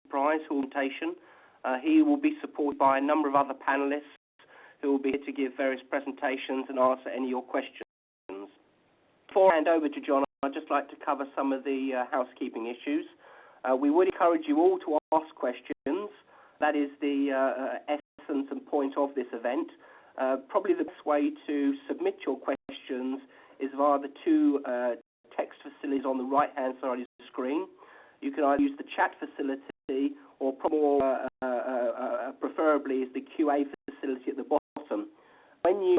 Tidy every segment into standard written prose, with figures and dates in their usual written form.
prize presentation. He will be supported by a number of other panelists who will be here to give various presentations and answer any of your questions. Before I hand over to John, I'd just like to cover some of the housekeeping issues. We would encourage you all to ask questions. That is the essence and point of this event. Probably the best way to submit your questions is via the two text facilities on the right-hand side of the screen. You can either use the chat facility or preferably is the QA facility at the bottom. When you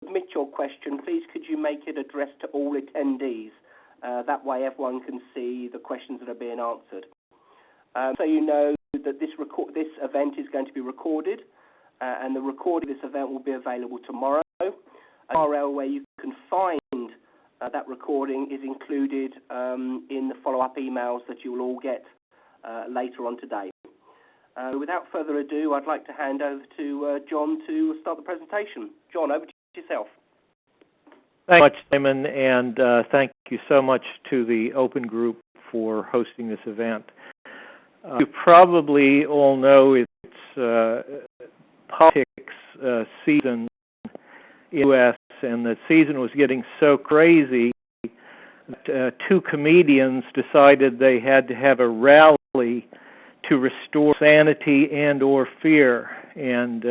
submit your question, please could you make it addressed to all attendees? That way everyone can see the questions that are being answered. So you know that this event is going to be recorded, and the recording of this event will be available tomorrow. The URL where you can find that recording is included in the follow-up emails that you will all get later on today. Without further ado, I'd like to hand over to John to start the presentation. John, over to yourself. Thank you much, Simon, and thank you so much to the Open Group for hosting this event. You probably all know it's politics season in the U.S., and the season was getting so crazy that two comedians decided they had to have a rally to restore sanity and or fear, and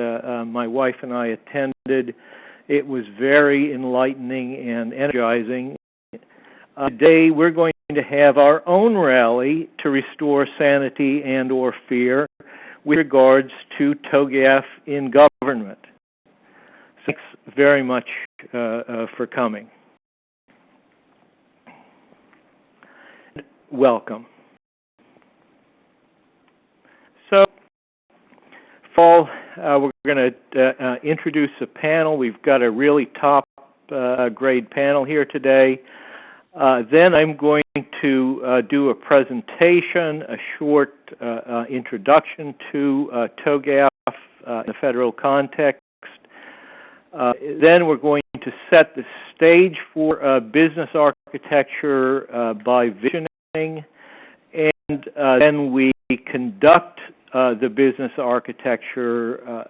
my wife and I attended. It was very enlightening and energizing. Today we're going to have our own rally to restore sanity and or fear with regards to TOGAF in government. Thanks very much for coming. Welcome. So, Paul, we're going to introduce a panel. We've got a really top grade panel here today. Then I'm going to do a presentation, a short introduction to TOGAF in the federal context. Then we're going to set the stage for business architecture by visioning, and then we conduct the business architecture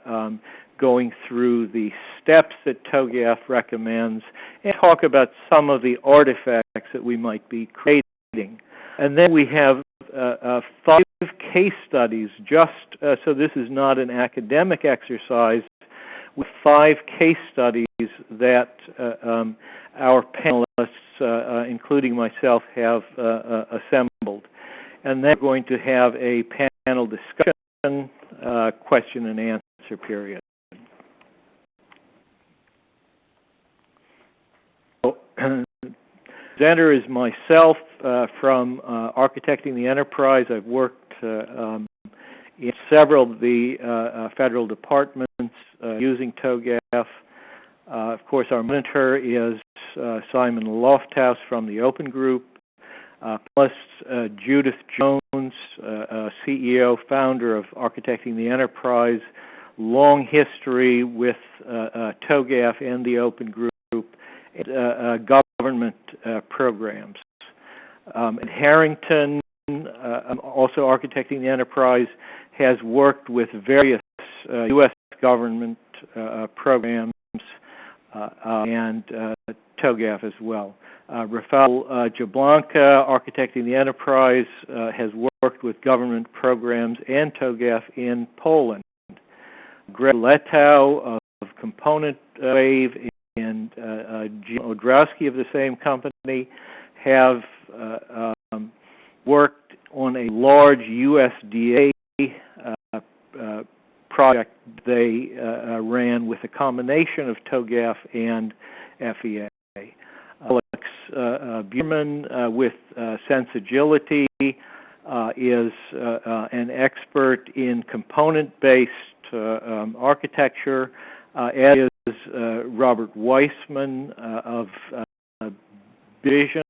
going through the steps that TOGAF recommends and talk about some of the artifacts that we might be creating. And then we have 5 case studies, just so this is not an academic exercise, with 5 case studies that our panelists, including myself, have assembled. And then we're going to have a panel discussion, question and answer period. So, presenter is myself from Architecting the Enterprise. I've worked in several of the federal departments using TOGAF. Of course, our monitor is Simon Lofthouse from the Open Group, plus Judith Jones, CEO, founder of Architecting the Enterprise, long history with TOGAF and the Open Group, and government programs. At Harrington, also Architecting the Enterprise, has worked with various U.S. government programs and TOGAF as well. Rafael Jablanka, Architecting the Enterprise, has worked with government programs and TOGAF in Poland. Greg Letow of Component Wave and Jim Odrowski of the same company have worked on a large USDA project they ran with a combination of TOGAF and FEA. Alex Bierman with Sense Agility is an expert in component-based architecture, as is Robert Weissman of Vision,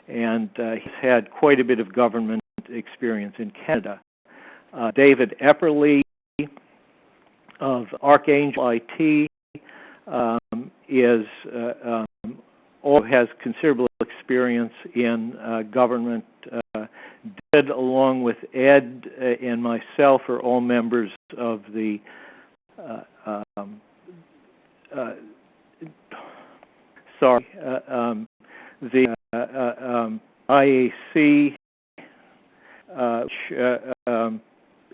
and he's had quite a bit of government experience in Canada. David Epperly of Archangel IT also has considerable experience in government along with Ed and myself, are all members of the the IAC, which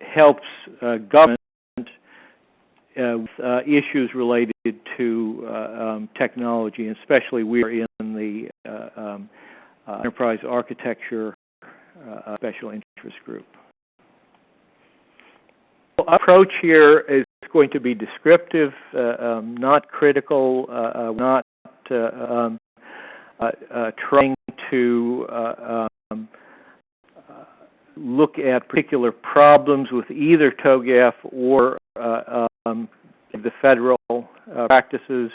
helps government with issues related to technology, and especially we're in the enterprise architecture special interest group. Our approach here is going to be descriptive, not critical, not trying to look at particular problems with either TOGAF or the federal practices.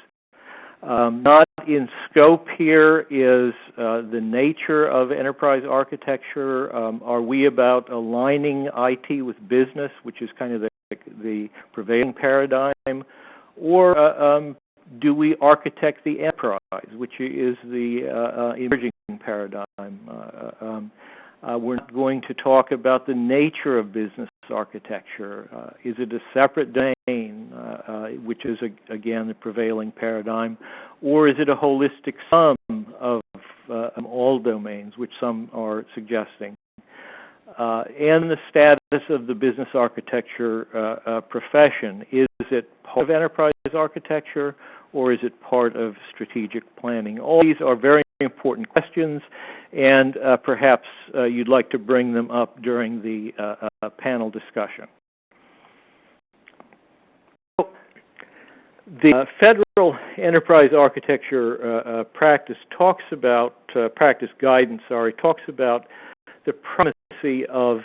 Not in scope here is the nature of enterprise architecture. Are we about aligning IT with business, which is kind of the prevailing paradigm, or do we architect the enterprise, which is the emerging paradigm? We're not going to talk about the nature of business architecture. Is it a separate domain, which is, again, the prevailing paradigm, or is it a holistic sum of all domains, which some are suggesting? And the status of the business architecture profession. Is it part of enterprise architecture, or is it part of strategic planning? All these are very important questions, and perhaps you'd like to bring them up during the panel discussion. The Federal Enterprise Architecture practice talks about, practice guidance, talks about the primacy of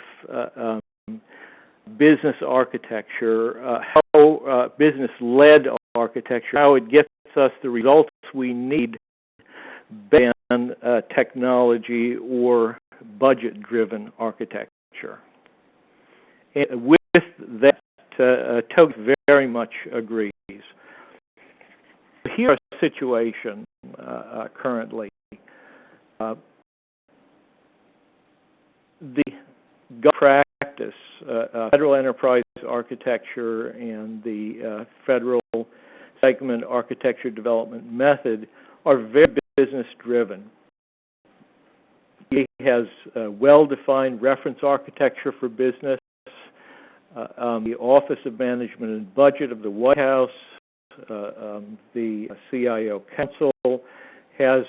business architecture, how business-led architecture, how it gets us the results we need based on technology or budget-driven architecture. And with that, TOGAF very much agrees. Here's our situation currently. The practice, federal enterprise architecture and the federal segment architecture development method are very business-driven. It has well-defined reference architecture for business. The Office of Management and Budget of the White House, the CIO Council has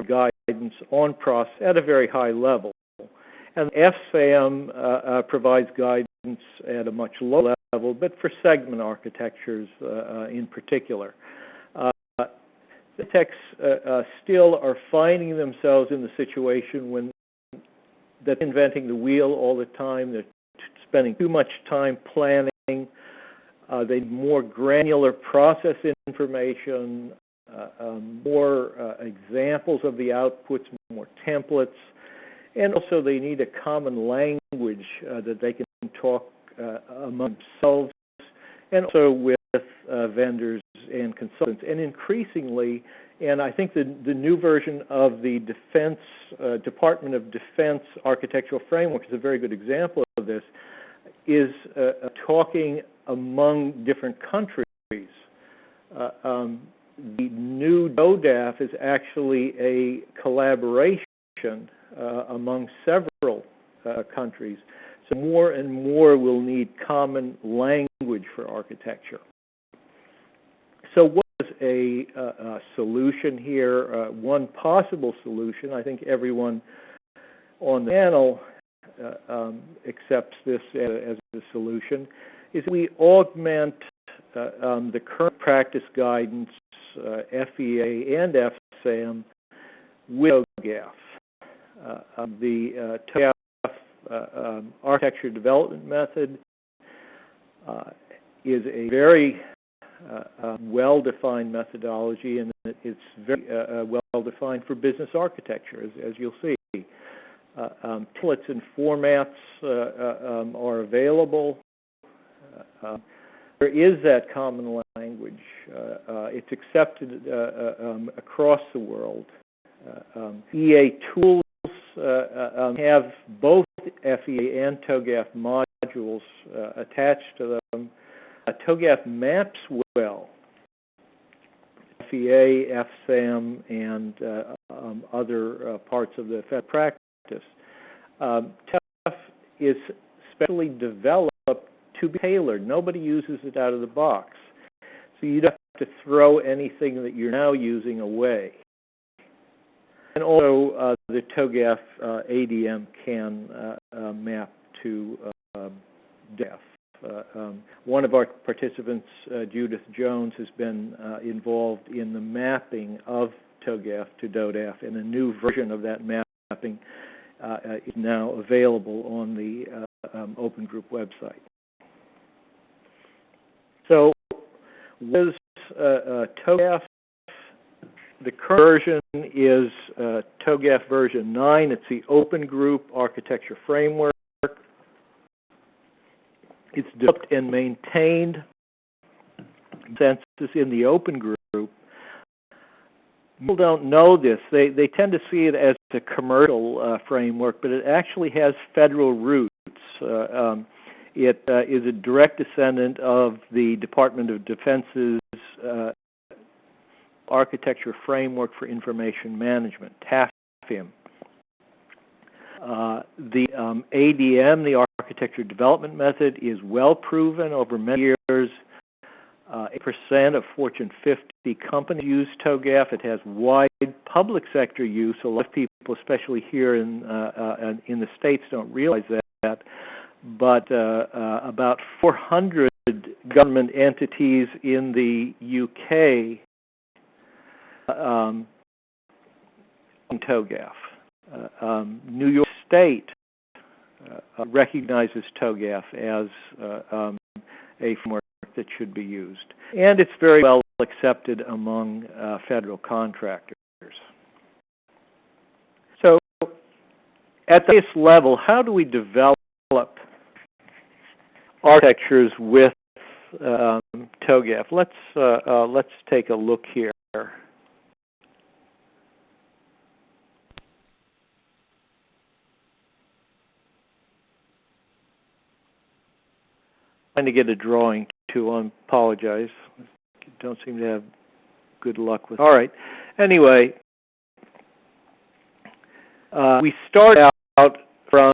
guidance on process at a very high level. And FSAM provides guidance at a much lower level, but for segment architectures in particular. Architects still are finding themselves in the situation when they're inventing the wheel all the time. They're spending too much time planning. They need more granular process information, more examples of the outputs, more templates, and also they need a common language that they can talk among themselves and also with vendors and consultants. And increasingly, and I think the new version of the Department of Defense Architectural Framework is a very good example of this, is talking among different countries. The new TOGAF is actually a collaboration among several countries. So more and more will need common language for architecture. So what is a solution here? One possible solution, I think everyone on the panel accepts this as a solution, is we augment the current practice guidance, FEA and FSAM, with TOGAF. The TOGAF architecture development method is a very well-defined methodology, and it's very well-defined for business architecture, as you'll see. Templates and formats are available. There is that common language. It's accepted across the world. EA tools have both FEA and TOGAF modules attached to them. TOGAF maps well FEA, FSAM, and other parts of the federal practice. TOGAF is specially developed to be tailored. Nobody uses it out of the box. So you don't have to throw anything that you're now using away. And also, the TOGAF ADM can map to DEF. One of our participants, Judith Jones, has been involved in the mapping of TOGAF to DODAF, and a new version of that mapping is now available on the Open Group website. So, with TOGAF, the current version is TOGAF version 9. It's the Open Group Architecture Framework. It's developed and maintained consensus in the Open Group. People don't know this. They tend to see it as a commercial framework, but it actually has federal roots. It is a direct descendant of the Department of Defense's Architecture Framework for Information Management, TAFIM. The ADM, the Architecture Development Method, is well proven over many years. 8% of Fortune 50 companies use TOGAF. It has wide public sector use. A lot of people, especially here in the States, don't realize that. But about 400 government entities in the UK TOGAF. New York State recognizes TOGAF as a framework that should be used. And it's very well accepted among federal contractors. So, at this level, how do we develop architectures with TOGAF? Let's take a look here. Trying to get a drawing too. I apologize. Don't seem to have good luck with. All right. Anyway, we start out from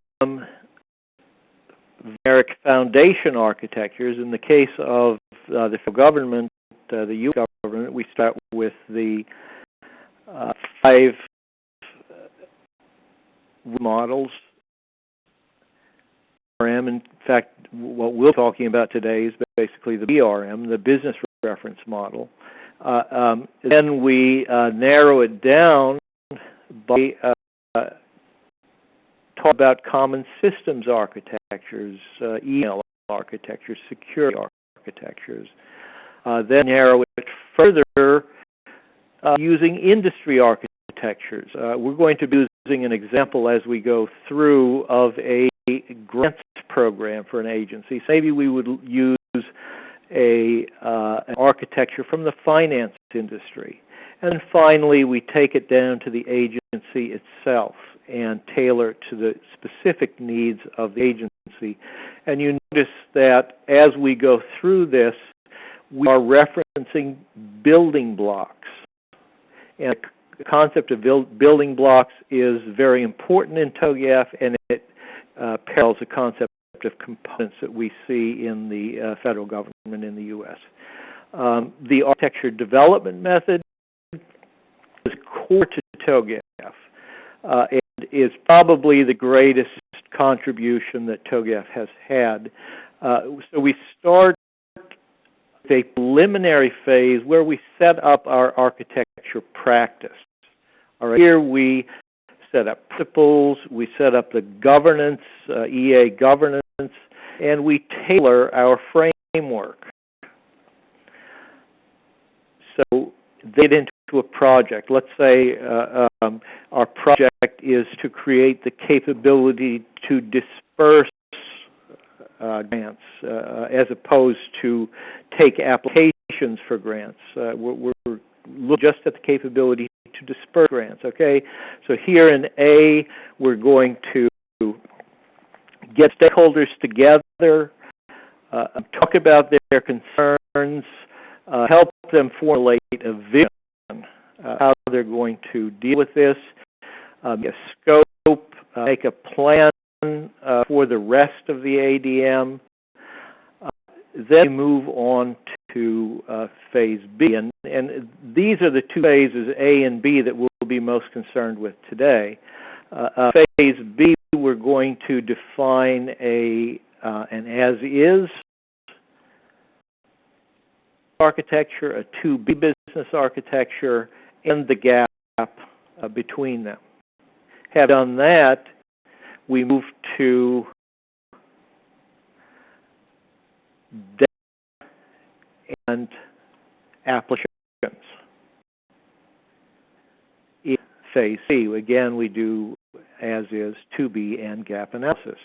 generic foundation architectures. In the case of the federal government, the U.S. government, we start with the 5 models. In fact, what we're talking about today is basically the BRM, the Business Reference Model. Then we narrow it down by talk about common systems architectures, email architectures, security architectures. Then narrow it further using industry architectures. We're going to be using an example as we go through of a grants program for an agency. So maybe we would use an architecture from the finance industry. And then finally, we take it down to the agency itself and tailor it to the specific needs of the agency. And you notice that as we go through this, we are referencing building blocks. And the concept of building blocks is very important in TOGAF, and it parallels the concept of components that we see in the federal government in the U.S. The architecture development method is core to TOGAF and is probably the greatest contribution that TOGAF has had. So we start with a preliminary phase where we set up our architecture practice. All right. Here we set up principles, we set up the governance, EA governance, and we tailor our framework. So they get into a project. Let's say our project is to create the capability to disperse grants as opposed to take applications for grants. We're looking just at the capability to to disperse grants, okay? So here in A, we're going to get stakeholders together, talk about their concerns, help them formulate a vision, how they're going to deal with this, a scope, make a plan for the rest of the ADM. Then we move on to phase B, and these are the two phases, A and B, that we'll be most concerned with today. Phase B, we're going to define an as-is architecture, a 2B business architecture, and the gap between them. Having done that, we move to data and applications. In phase C, again, we do as-is, 2B, and gap analysis.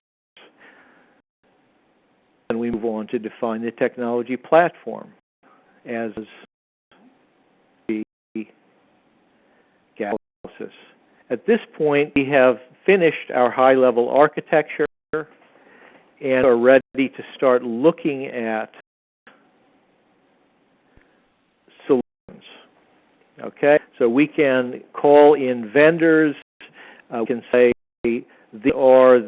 And we move on to define the technology platform as the gap analysis. At this point, we have finished our high-level architecture and are ready to start looking at solutions. Okay, so we can call in vendors. We can say, these are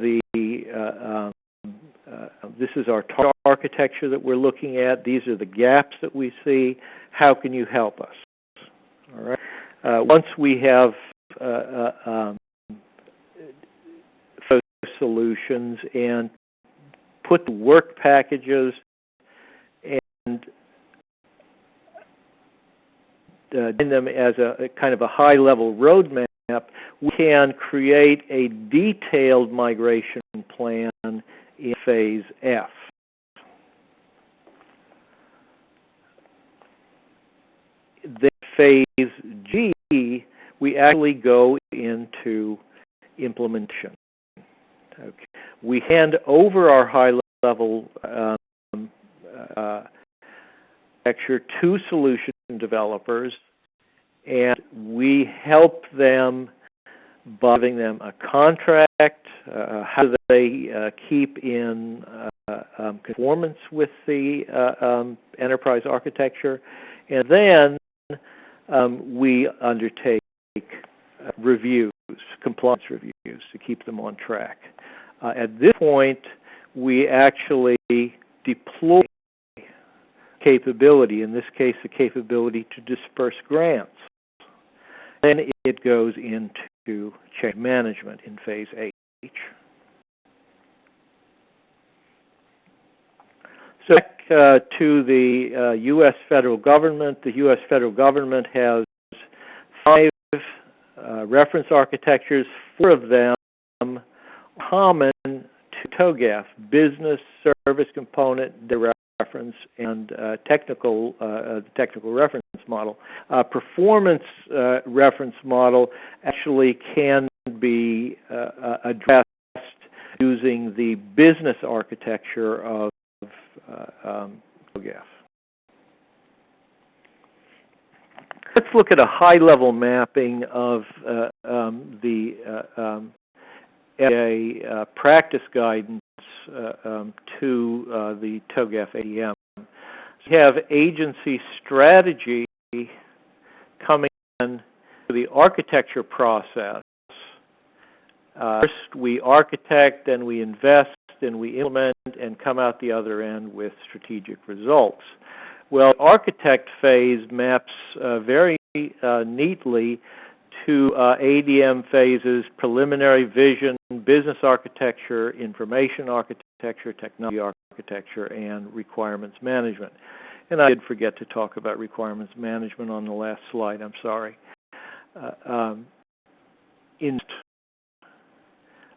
this is our target architecture that we're looking at. These are the gaps that we see. How can you help us? All right. Once we have solutions and put the work packages and in them as a kind of a high-level roadmap, we can create a detailed migration plan in phase F. Then phase G, we actually go into implementation. Okay. We hand over our high-level architecture to solution developers, and we help them by giving them a contract, how do they keep in conformance with the enterprise architecture, and then we undertake reviews, compliance reviews, to keep them on track. At this point, we actually deploy capability, in this case the capability to disperse grants. Then it goes into change management in phase H. So back to the U.S. federal government. The U.S. federal government has 5 reference architectures. 4 of them are common to TOGAF: business, service component, data reference, and technical reference model. Performance reference model actually can be addressed using the business architecture of TOGAF. Let's look at a high-level mapping of the FAA practice guidance to the TOGAF ADM. We have agency strategy coming in to the architecture process. First, we architect, then we invest, then we implement, and come out the other end with strategic results. Well, the architect phase maps very neatly to ADM phases: preliminary vision, business architecture, information architecture, technology architecture, and requirements management. And I did forget to talk about requirements management on the last slide. I'm sorry.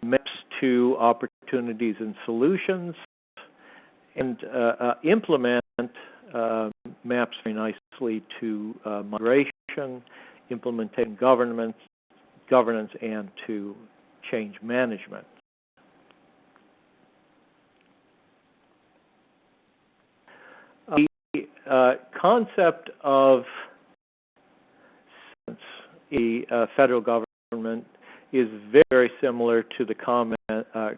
Maps to opportunities and solutions, and implement maps very nicely to migration, implementation, governance, and to change management. The concept of in the federal government is very similar to the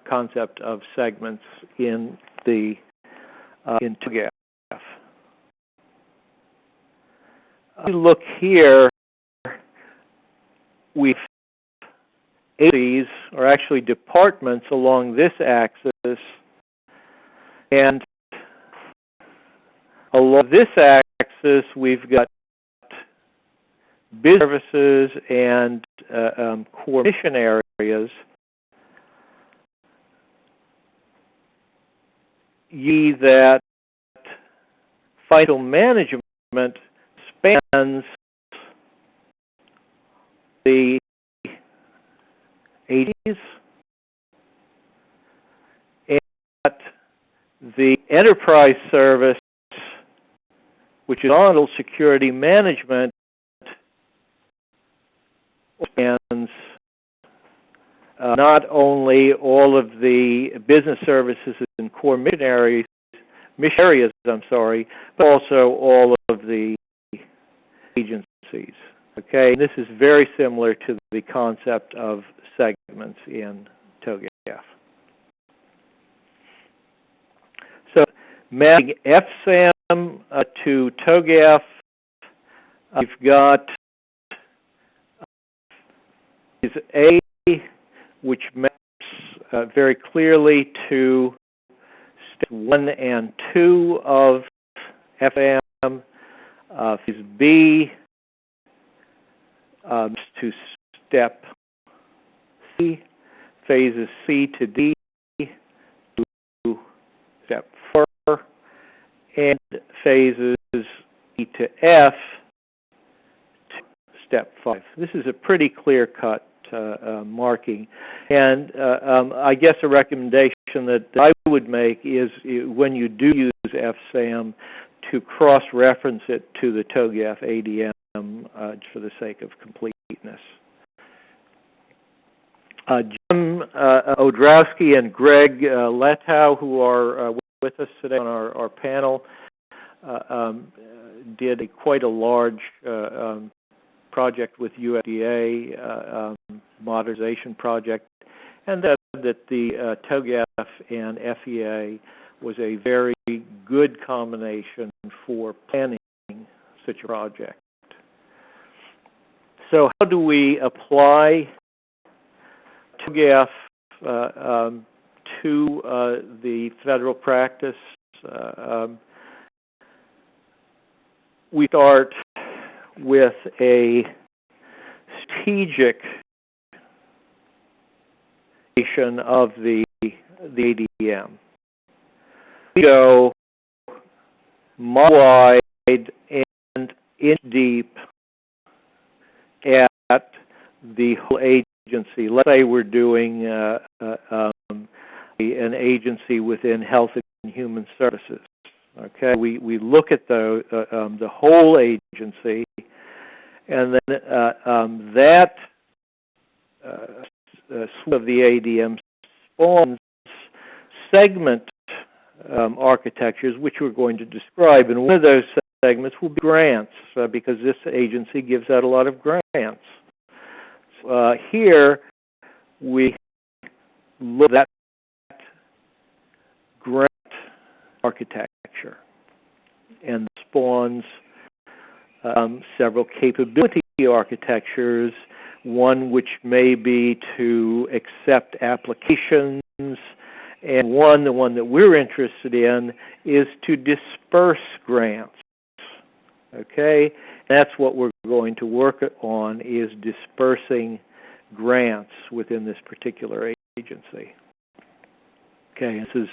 concept of segments in the in TOGAF. If you look here, we've agencies, or actually departments, along this axis, and along this axis we've got business services and core mission areas. That financial management spans the 80s, and the enterprise service, which is horizontal security management, spans not only all of the business services and core mission areas, but also all of the agencies. Okay, and this is very similar to the concept of segments in TOGAF. So, mapping FSAM to TOGAF, we've got A, which maps very clearly to step 1 and 2 of FSAM. Phase B to step C, phases C to D to step 4, and phases E to F to step 5. This is a pretty clear-cut marking, and I guess a recommendation that I would make is when you do use FSAM to cross-reference it to the TOGAF ADM for the sake of completeness. Jim Odrowski and Greg Letow, who are with us today on our panel, did quite a large project with USDA, modernization project, and that the TOGAF and FEA was a very good combination for planning such a project. So how do we apply TOGAF to the federal practice? We start with a strategic of the ADM. We go mile wide and inch deep at the whole agency. Let's say we're doing an agency within Health and Human Services. Okay, we look at the whole agency, and then that of the ADM spawns segment architectures, which we're going to describe. And one of those segments will be grants, because this agency gives out a lot of grants. Here, we look at that grant architecture and spawns several capability architectures, one which may be to accept applications, and the one that we're interested in is to disperse grants. Okay, and that's what we're going to work on, is dispersing grants within this particular agency. Okay, this is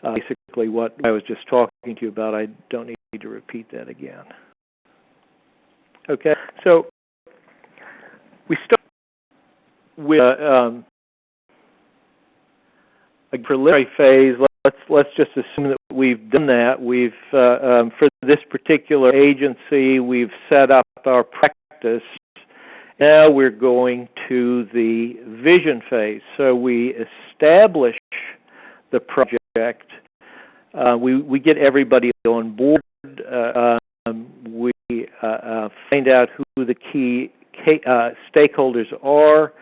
basically what I was just talking to you about. I don't need to repeat that again. Okay, so we start with a preliminary phase. Let's just assume that we've done that. We've for this particular agency, we've set up our practice. Now we're going to the vision phase. So we establish the project. We get everybody on board. We find out who the key stakeholders are.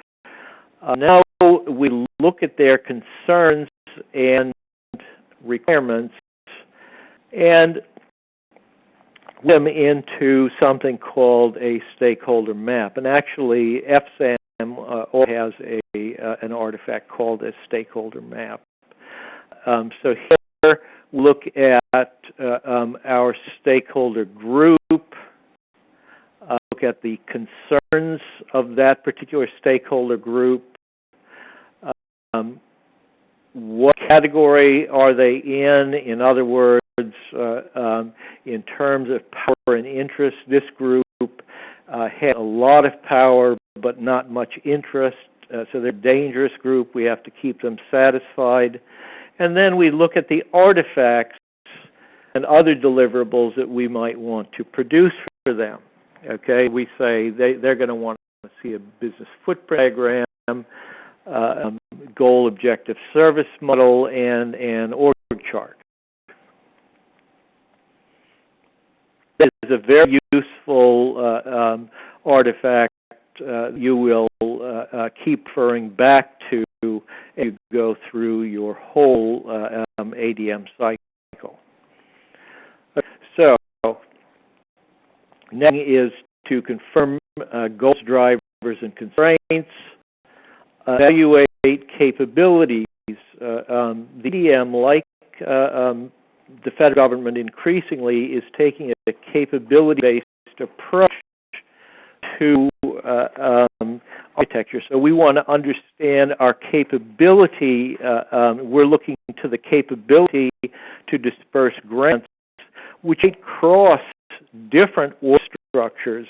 Now we look at their concerns and requirements and them into something called a stakeholder map. And actually, FSAM has an artifact called a stakeholder map. So here we look at our stakeholder group, look at the concerns of that particular stakeholder group. What category are they in? In other words, in terms of power and interest, this group has a lot of power but not much interest. So they're a dangerous group. We have to keep them satisfied. And then we look at the artifacts and other deliverables that we might want to produce for them. Okay, we say they're going to want to see a business footprint diagram, goal, objective, service model, and an org chart. This is a very useful artifact you will keep referring back to as you go through your whole ADM cycle. So, next is to confirm goals, drivers, and constraints, evaluate capabilities. The ADM, like the federal government increasingly, is taking a capability-based approach to architecture. So we want to understand our capability. We're looking to the capability to disperse grants, which cross different org structures.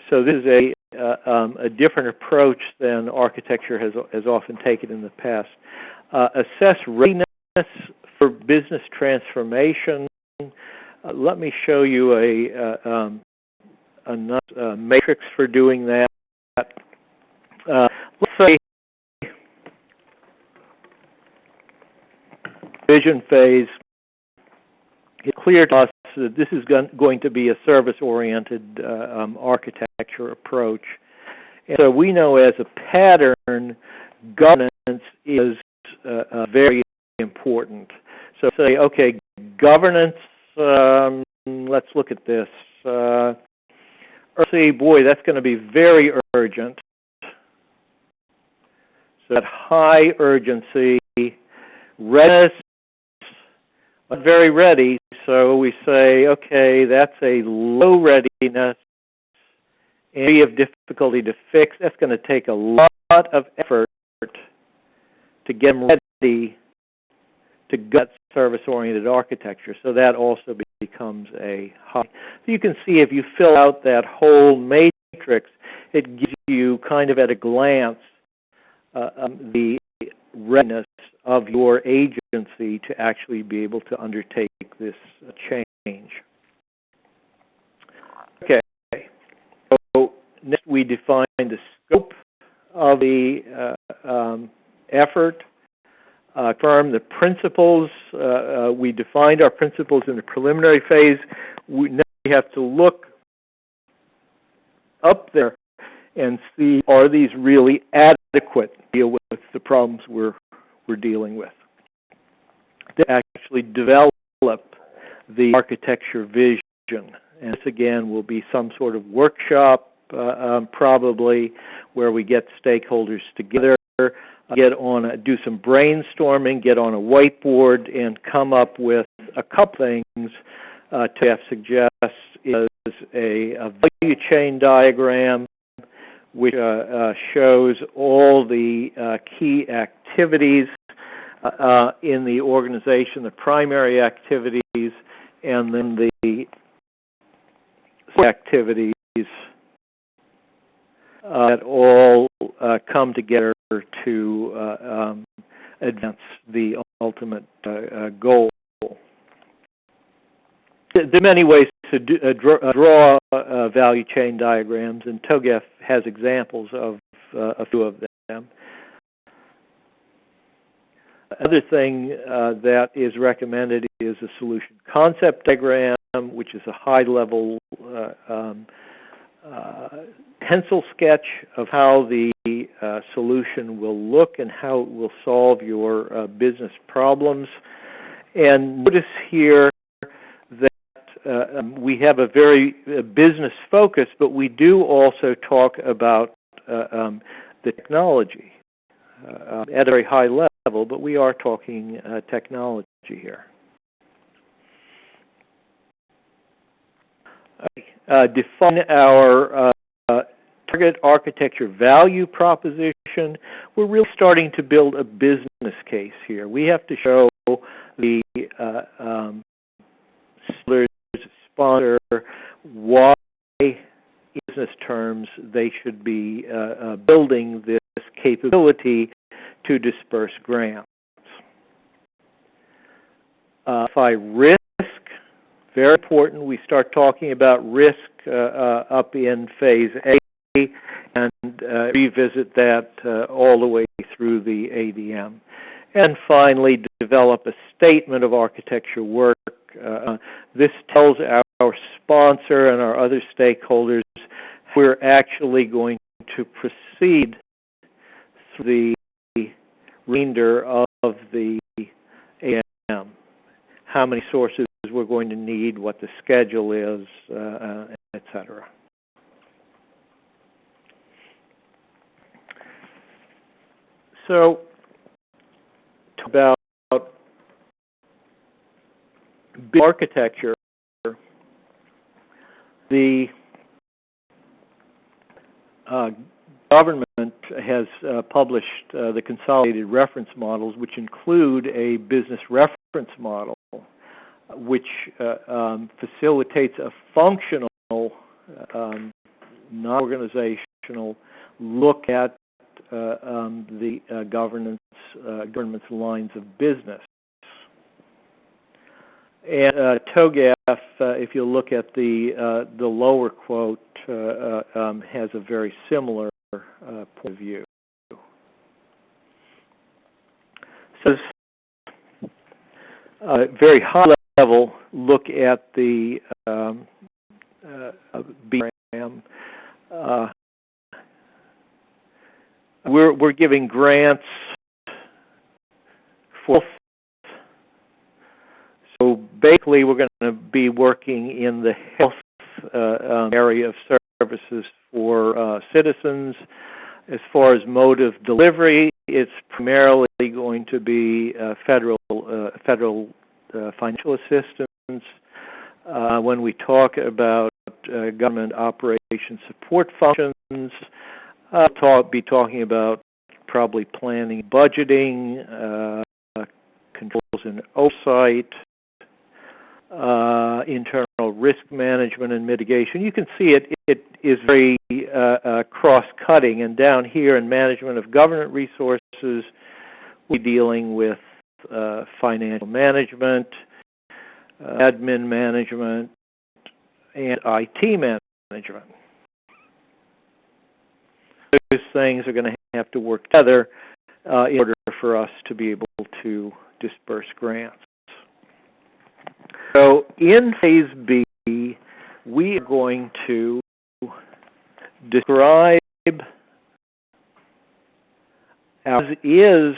So this is a different approach than architecture has often taken in the past. Assess readiness for business transformation. Let me show you a matrix for doing that. Let's say vision phase. It's clear to us that this is going to be a service-oriented architecture approach. And so we know as a pattern, governance is very important. So say, okay, governance, let's look at this. See, boy, that's going to be very urgent. So that high urgency, readiness, not very ready. So we say, okay, that's a low readiness, area of difficulty to fix. That's going to take a lot of effort to get them ready to gut service-oriented architecture. So that also becomes a high. So you can see if you fill out that whole matrix, it gives you kind of at a glance the readiness of your agency to actually be able to undertake this change. Okay, so next we define the scope of the effort, confirm the principles. We defined our principles in the preliminary phase. Now we have to look up there and see, are these really adequate to deal with the problems we're dealing with? To actually develop the architecture vision. And this again will be some sort of workshop, probably, where we get stakeholders together, do some brainstorming, get on a whiteboard, and come up with a couple things. TOGAF suggests is a value chain diagram, which shows all the key activities in the organization, the primary activities, and then the activities that all come together to advance the ultimate goal. There are many ways to draw value chain diagrams, and TOGAF has examples of a few of them. Another thing that is recommended is a solution concept diagram, which is a high-level pencil sketch of how the solution will look and how it will solve your business problems. And notice here that we have a very business focus, but we do also talk about the technology at a very high level, but we are talking technology here. Define our target architecture value proposition. We're really starting to build a business case here. We have to show the sponsor why, in business terms, they should be building this capability to disperse grants. Risk, very important. We start talking about risk up in phase A and revisit that all the way through the ADM. And finally, develop a statement of architecture work. This tells our sponsor and our other stakeholders how we're actually going to proceed through the remainder of the ADM. How many sources we're going to need, what the schedule is, etc. So, about architecture, the government has published the consolidated reference models, which include a business reference model, which facilitates a functional, non-organizational look at the government's lines of business. And TOGAF, if you look at the lower quote, has a very similar point of view. So, very high level look at the BRAM. We're giving grants for. So basically, we're going to be working in the health area of services for citizens. As far as mode of delivery, it's primarily going to be federal financial assistance. When we talk about government operation support functions, be talking about probably planning, budgeting, controls and oversight, internal risk management and mitigation. You can see it is very cross-cutting, and down here in management of government resources, we're dealing with financial management, admin management, and IT management. Those things are going to have to work together in order for us to be able to disperse grants. So in phase B, we are going to describe as is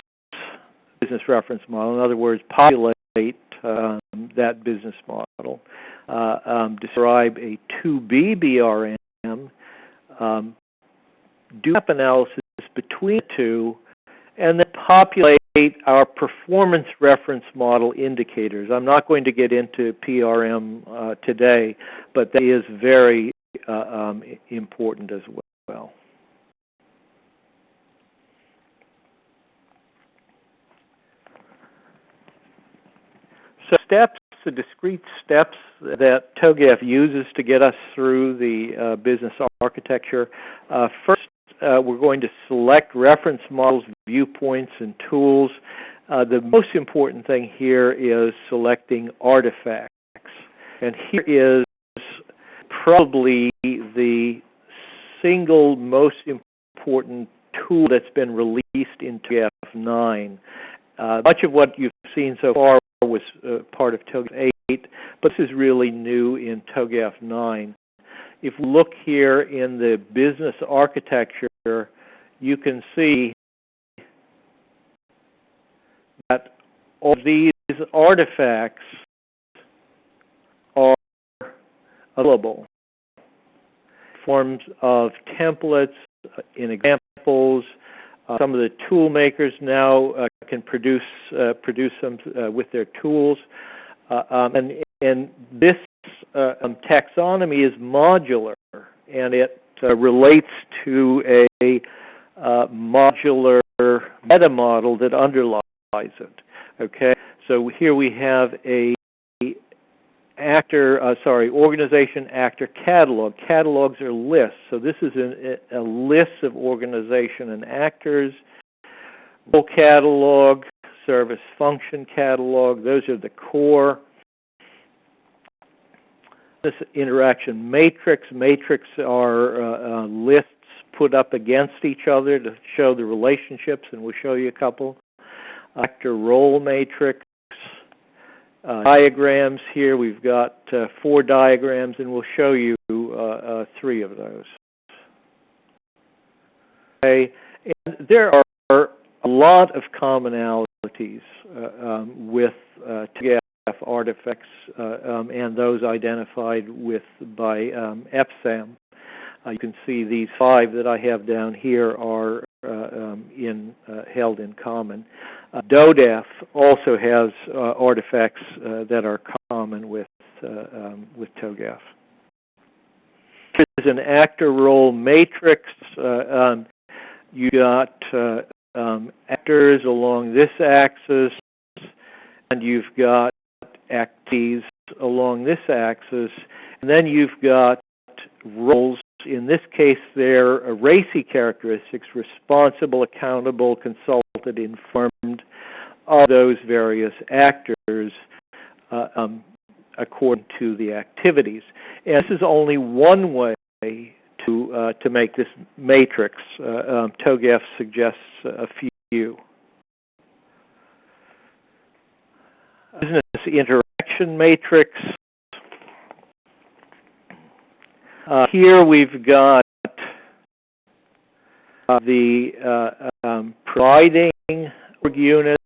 business reference model. In other words, populate that business model. Describe a 2B BRM. Do gap analysis between the two, and then populate our performance reference model indicators. I'm not going to get into PRM today, but that is very important as well. So steps, the discrete steps that TOGAF uses to get us through the business architecture. First, we're going to select reference models, viewpoints, and tools. The most important thing here is selecting artifacts. And here is probably the single most important tool that's been released in TOGAF 9. Much of what you've seen so far was part of TOGAF 8, but this is really new in TOGAF 9. if we look here in the business architecture, you can see that all these artifacts are available in forms of templates, in examples. Some of the tool makers now can produce them with their tools, and this taxonomy is modular, and it relates to a modular meta model that underlies it. Okay, so here we have a organization actor catalog. Catalogs are lists, so this is a list of organization and actors. Role catalog, service function catalog, those are the core. This interaction matrix. Matrix are lists put up against each other to show the relationships, and we'll show you a couple. Actor role matrix. Diagrams here, we've got 4 diagrams, and we'll show you 3 of those. Okay, and there are a lot of commonalities with TOGAF artifacts and those identified by EPSAM. You can see these 5 that I have down here are held in common. DODAF also has artifacts that are common with TOGAF. There's an actor role matrix. You got actors along this axis, and you've got activities along this axis, and then you've got roles. In this case, they're RACI characteristics: responsible, accountable, consulted, informed, of those various actors according to the activities. And this is only one way to make this matrix. TOGAF suggests a few. Business interaction matrix. Here we've got the providing org units,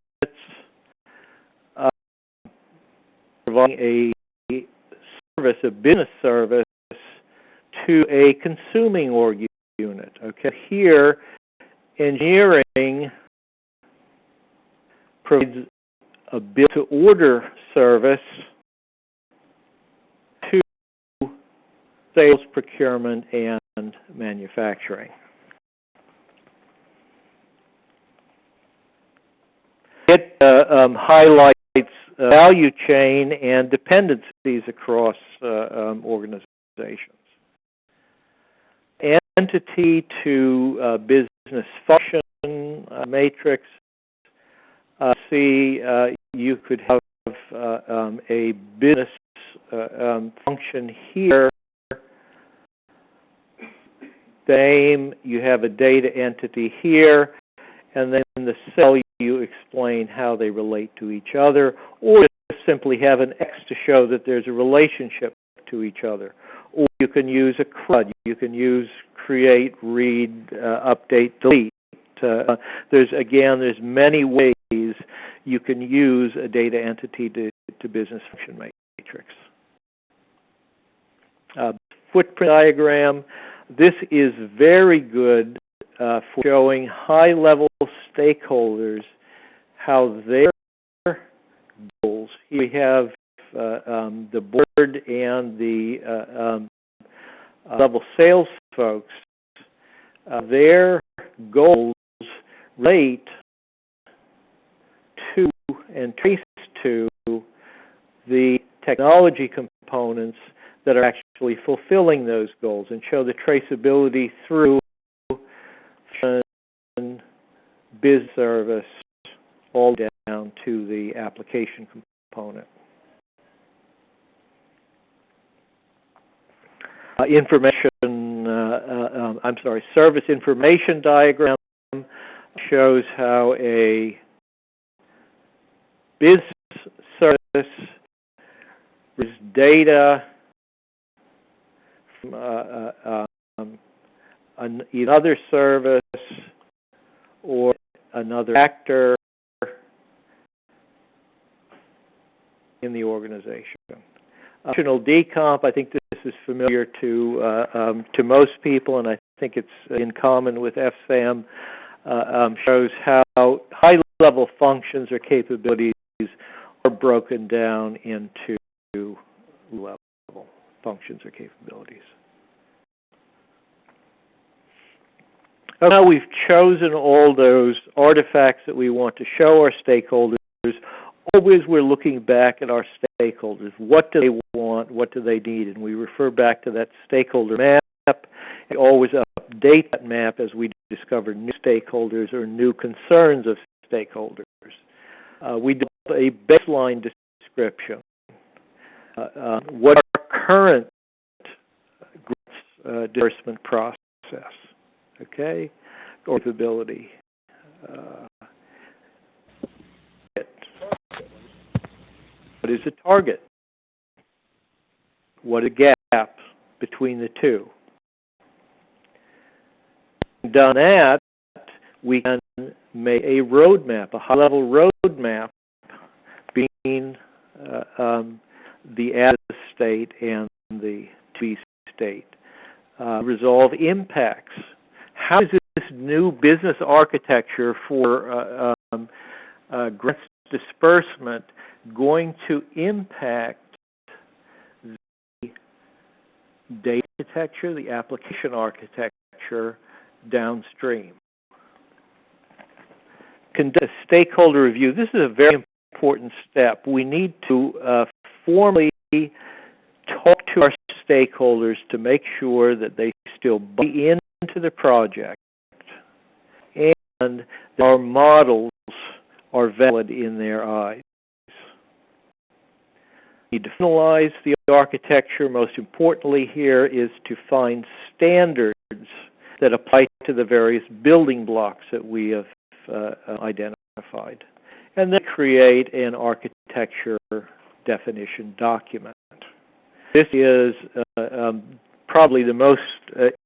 providing a service, a business service, to a consuming org unit. Okay, here engineering provides a build-to-order service to sales, procurement, and manufacturing. It highlights value chain and dependencies across organizations. Entity to business function matrix. You could have a business function here. Same, you have a data entity here, and then in the cell you explain how they relate to each other, or just simply have an X to show that there's a relationship to each other. Or you can use a CRUD. You can use create, read, update, delete. There's many ways you can use a data entity to business function matrix. Footprint diagram. This is very good for showing high-level stakeholders how their goals. Here we have the board and the level sales folks. Their goals relate to and trace to the technology components that are actually fulfilling those goals, and show the traceability through biz service all down to the application component. Service information diagram shows how a business service is data another service or another actor in the organization. Optional decomp, I think this is familiar to most people, and I think it's in common with FSAM, shows how high-level functions or capabilities are broken down into low-level functions or capabilities. Now we've chosen all those artifacts that we want to show our stakeholders. Always we're looking back at our stakeholders. What do they want? What do they need? And we refer back to that stakeholder map. We always update that map as we discover new stakeholders or new concerns of stakeholders. We develop a baseline description. What our current disbursement process? Okay, or capability. What is a target? What is a gap between the two? Done that, we can make a roadmap, a high-level roadmap between the as state and the to-be state. Resolve impacts. How is this new business architecture for grants disbursement going to impact the data architecture, the application architecture downstream? Conduct a stakeholder review. This is a very important step. We need to formally talk to our stakeholders to make sure that they still buy into the project and that our models are valid in their eyes. We need to finalize the architecture. Most importantly here is to find standards that apply to the various building blocks that we have identified, and then create an architecture definition document. This is probably the most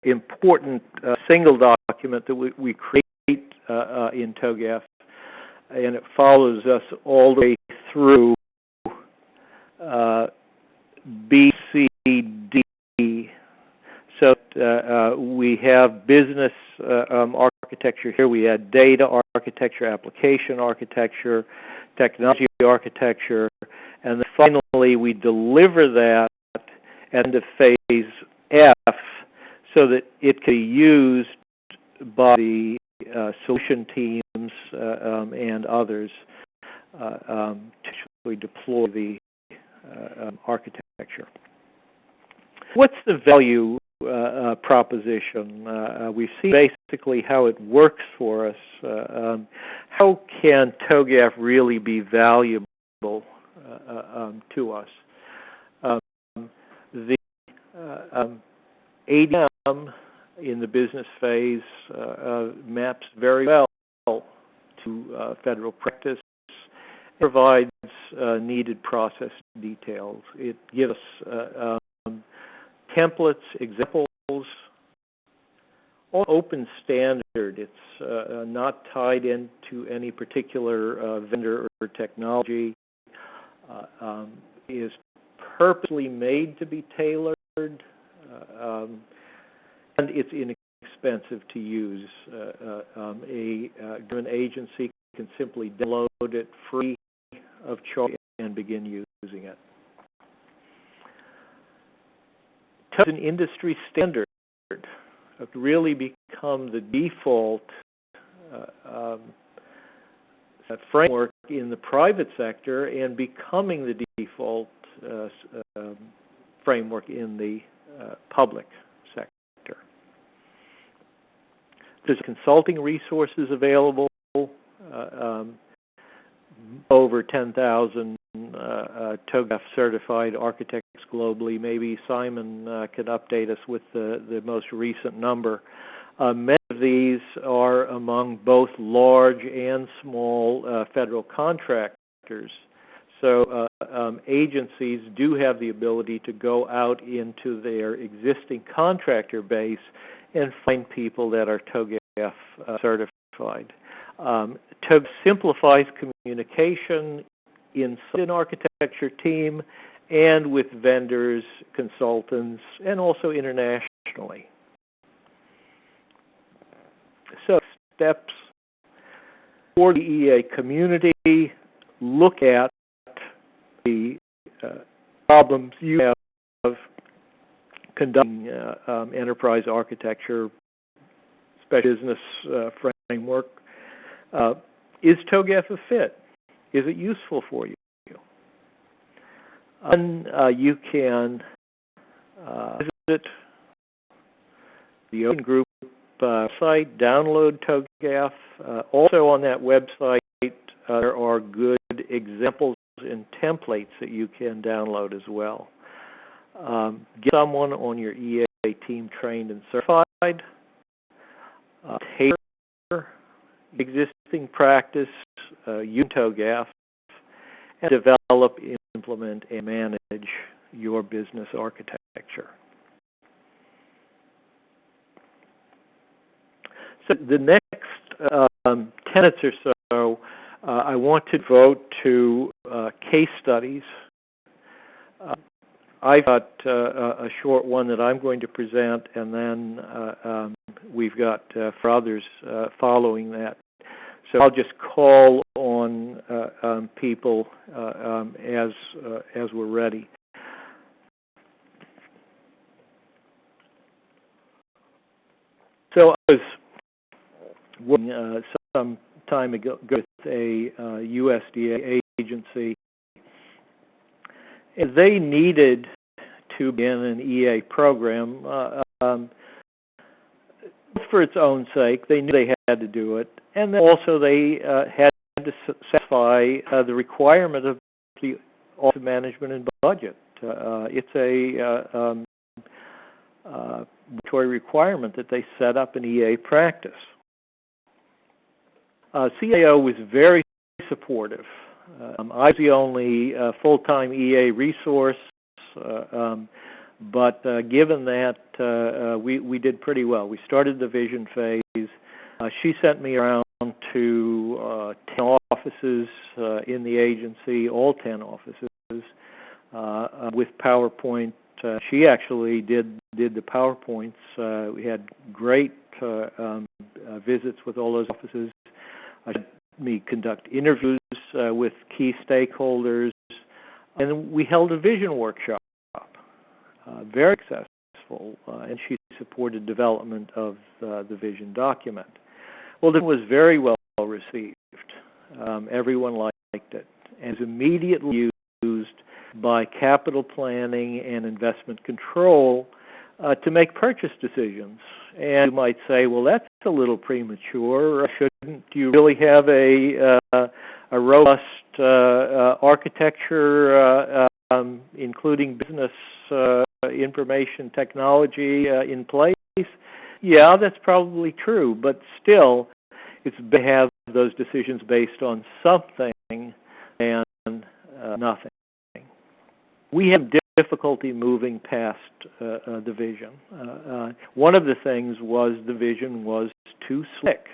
important single document that we create in TOGAF, and it follows us all the way through B, C, D. So we have business architecture here. We had data architecture, application architecture, technology architecture, and then finally we deliver that at the phase F so that it can be used by the solution teams and others to actually deploy the architecture. What's the value proposition? We've seen basically how it works for us. How can TOGAF really be valuable to us? The ADM in the business phase maps very well to federal practice, provides needed process details. It gives us templates, examples, all open standard. It's not tied into any particular vendor or technology. Is purposely made to be tailored, and it's inexpensive to use. A government agency can simply download it free of charge and begin using it. It's an industry standard. It really become the default framework in the private sector and becoming the default framework in the public sector. There's consulting resources available, over 10,000 TOGAF certified architects globally. Maybe Simon could update us with the most recent number. Many of these are among both large and small federal contractors. also agencies do have the ability to go out into their existing contractor base and find people that are TOGAF certified. TOGAF simplifies communication inside an architecture team and with vendors, consultants, and also internationally. So steps for the EA community: look at the problems you have conducting enterprise architecture, special business framework. Is TOGAF a fit? Is it useful for you? And you can visit the Open Group site, download TOGAF. Also on that website, there are good examples and templates that you can download as well. Get someone on your EA team trained and certified. Tailor existing practice, use TOGAF, and develop, implement, and manage your business architecture. So the next 10 minutes or so, I want to devote to case studies. I've got a short one that I'm going to present, and then we've got for others following that. So I'll just call on people as we're ready. So I was working some time ago with a USDA agency, and they needed to begin an EA program for its own sake. They knew they had to do it, and then also they had to satisfy the requirement of the Office of Management and Budget. It's a regulatory requirement that they set up an EA practice. CIO was very supportive. I was the only full-time EA resource, but given that, we did pretty well. We started the vision phase. She sent me around to 10 offices in the agency, all 10 offices, with PowerPoint. She actually did the PowerPoints. We had great visits with all those offices. Had me conduct interviews with key stakeholders, and we held a vision workshop. Very successful, and she supported development of the vision document. Well, it was very well received. Everyone liked it, and was immediately used by capital planning and investment control to make purchase decisions. And you might say, well, that's a little premature. Shouldn't you really have a robust architecture, including business information technology in place? Yeah, that's probably true, but still, it's better to have those decisions based on something than nothing. We have difficulty moving past the vision. One of the things was the vision was too slick.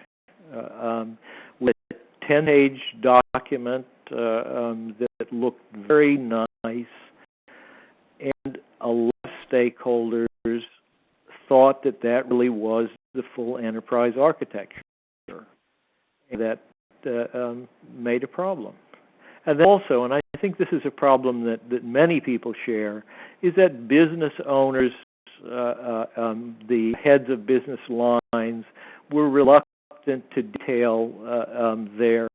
With a 10-page document that looked very nice, and a lot of stakeholders thought that really was the full enterprise architecture. That made a problem. And then also, and I think this is a problem that many people share, is that business owners, the heads of business lines, were reluctant to detail their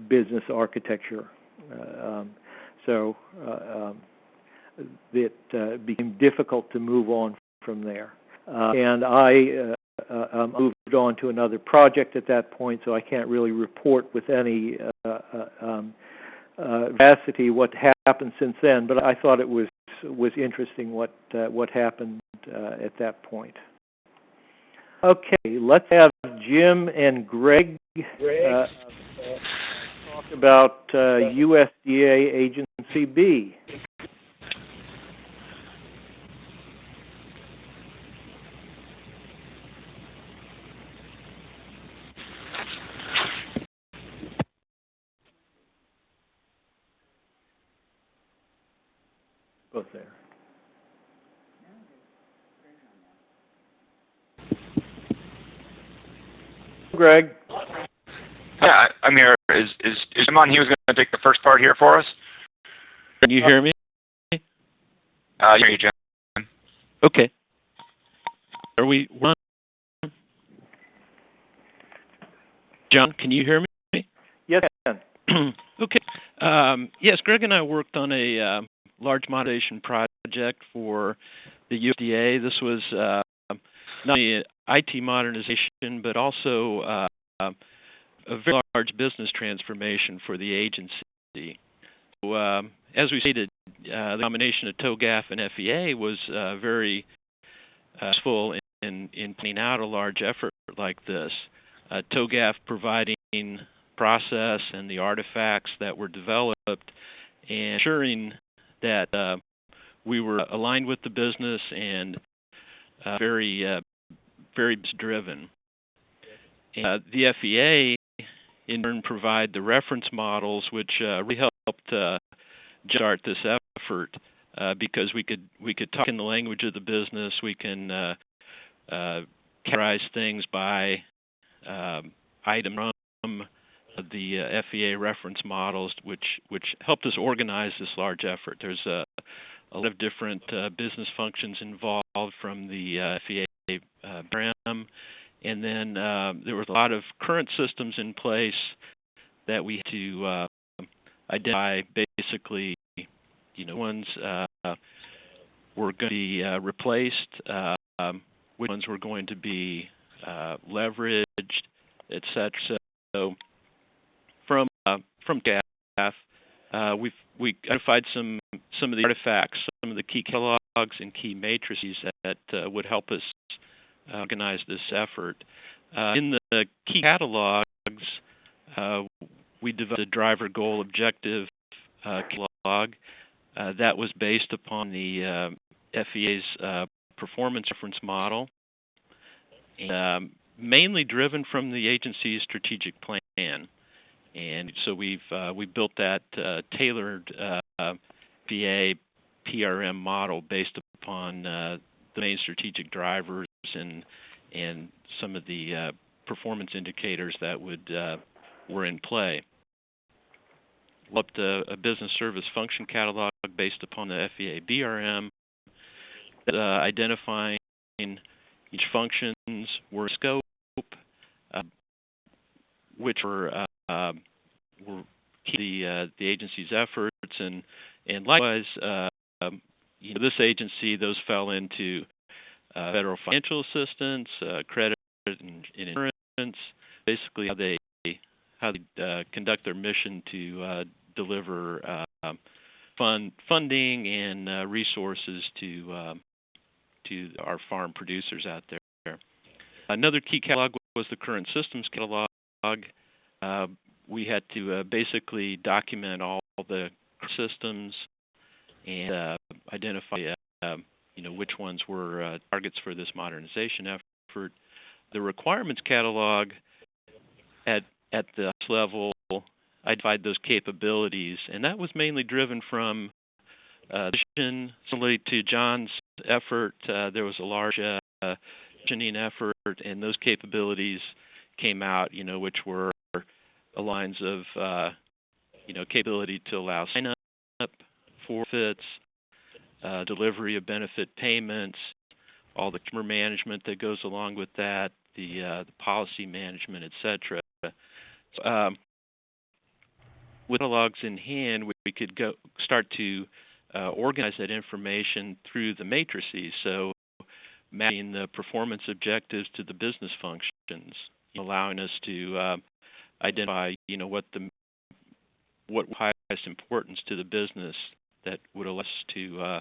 business architecture. So it became difficult to move on from there. And I moved on to another project at that point, so I can't really report with any veracity what happened since then. But I thought it was interesting what happened at that point. Okay, let's have Jim and Greg talk about USDA Agency B. Both there. Greg. Yeah, I'm here. Is him on? He was going to take the first part here for us. Can you hear me? Hear you, John. Okay. Are we on? John, can you hear me? Yes, I can. Okay. Yes, Greg and I worked on a large modernization project for the USDA. This was not only IT modernization, but also a very large business transformation for the agency. So, as we stated, the combination of TOGAF and FEA was very useful in planning out a large effort like this. TOGAF providing process and the artifacts that were developed and ensuring that we were aligned with the business and very driven. And, the FEA in turn provide the reference models, which really helped start this effort because we could talk in the language of the business. We can categorize things by item from the FEA reference models, which helped us organize this large effort. There's a lot of different business functions involved from the FEA BRM, and then there was a lot of current systems in place that we had to identify. Basically, ones were going to be replaced, which ones were going to be leveraged, etc. So from TOGAF, we identified some of the artifacts, some of the key catalogs and key matrices that would help us organize this effort. In the key catalogs, we developed a driver goal objective catalog that was based upon the FEA's performance reference model, and mainly driven from the agency's strategic plan. And so we built that tailored FEA PRM model based upon the main strategic drivers and some of the performance indicators that were in play. We developed a business service function catalog based upon the FEA BRM, identifying each functions were in scope, which were key to the agency's efforts, and likewise, this agency, those fell into federal financial assistance, credit and insurance, basically how they conduct their mission to deliver funding and resources to our farm producers out there. Another key catalog was the current systems catalog. We had to basically document all the systems and identify which ones were targets for this modernization effort. The requirements catalog at the level identified those capabilities, and that was mainly driven from vision. Similarly to John's effort, there was a large visioning effort, and those capabilities came out, which were lines of capability to allow sign up, forfeits, delivery of benefit payments, all the customer management that goes along with that, the policy management, etc. With catalogs in hand, we could start to organize that information through the matrices. So mapping the performance objectives to the business functions, allowing us to identify, what highest importance to the business that would allow us to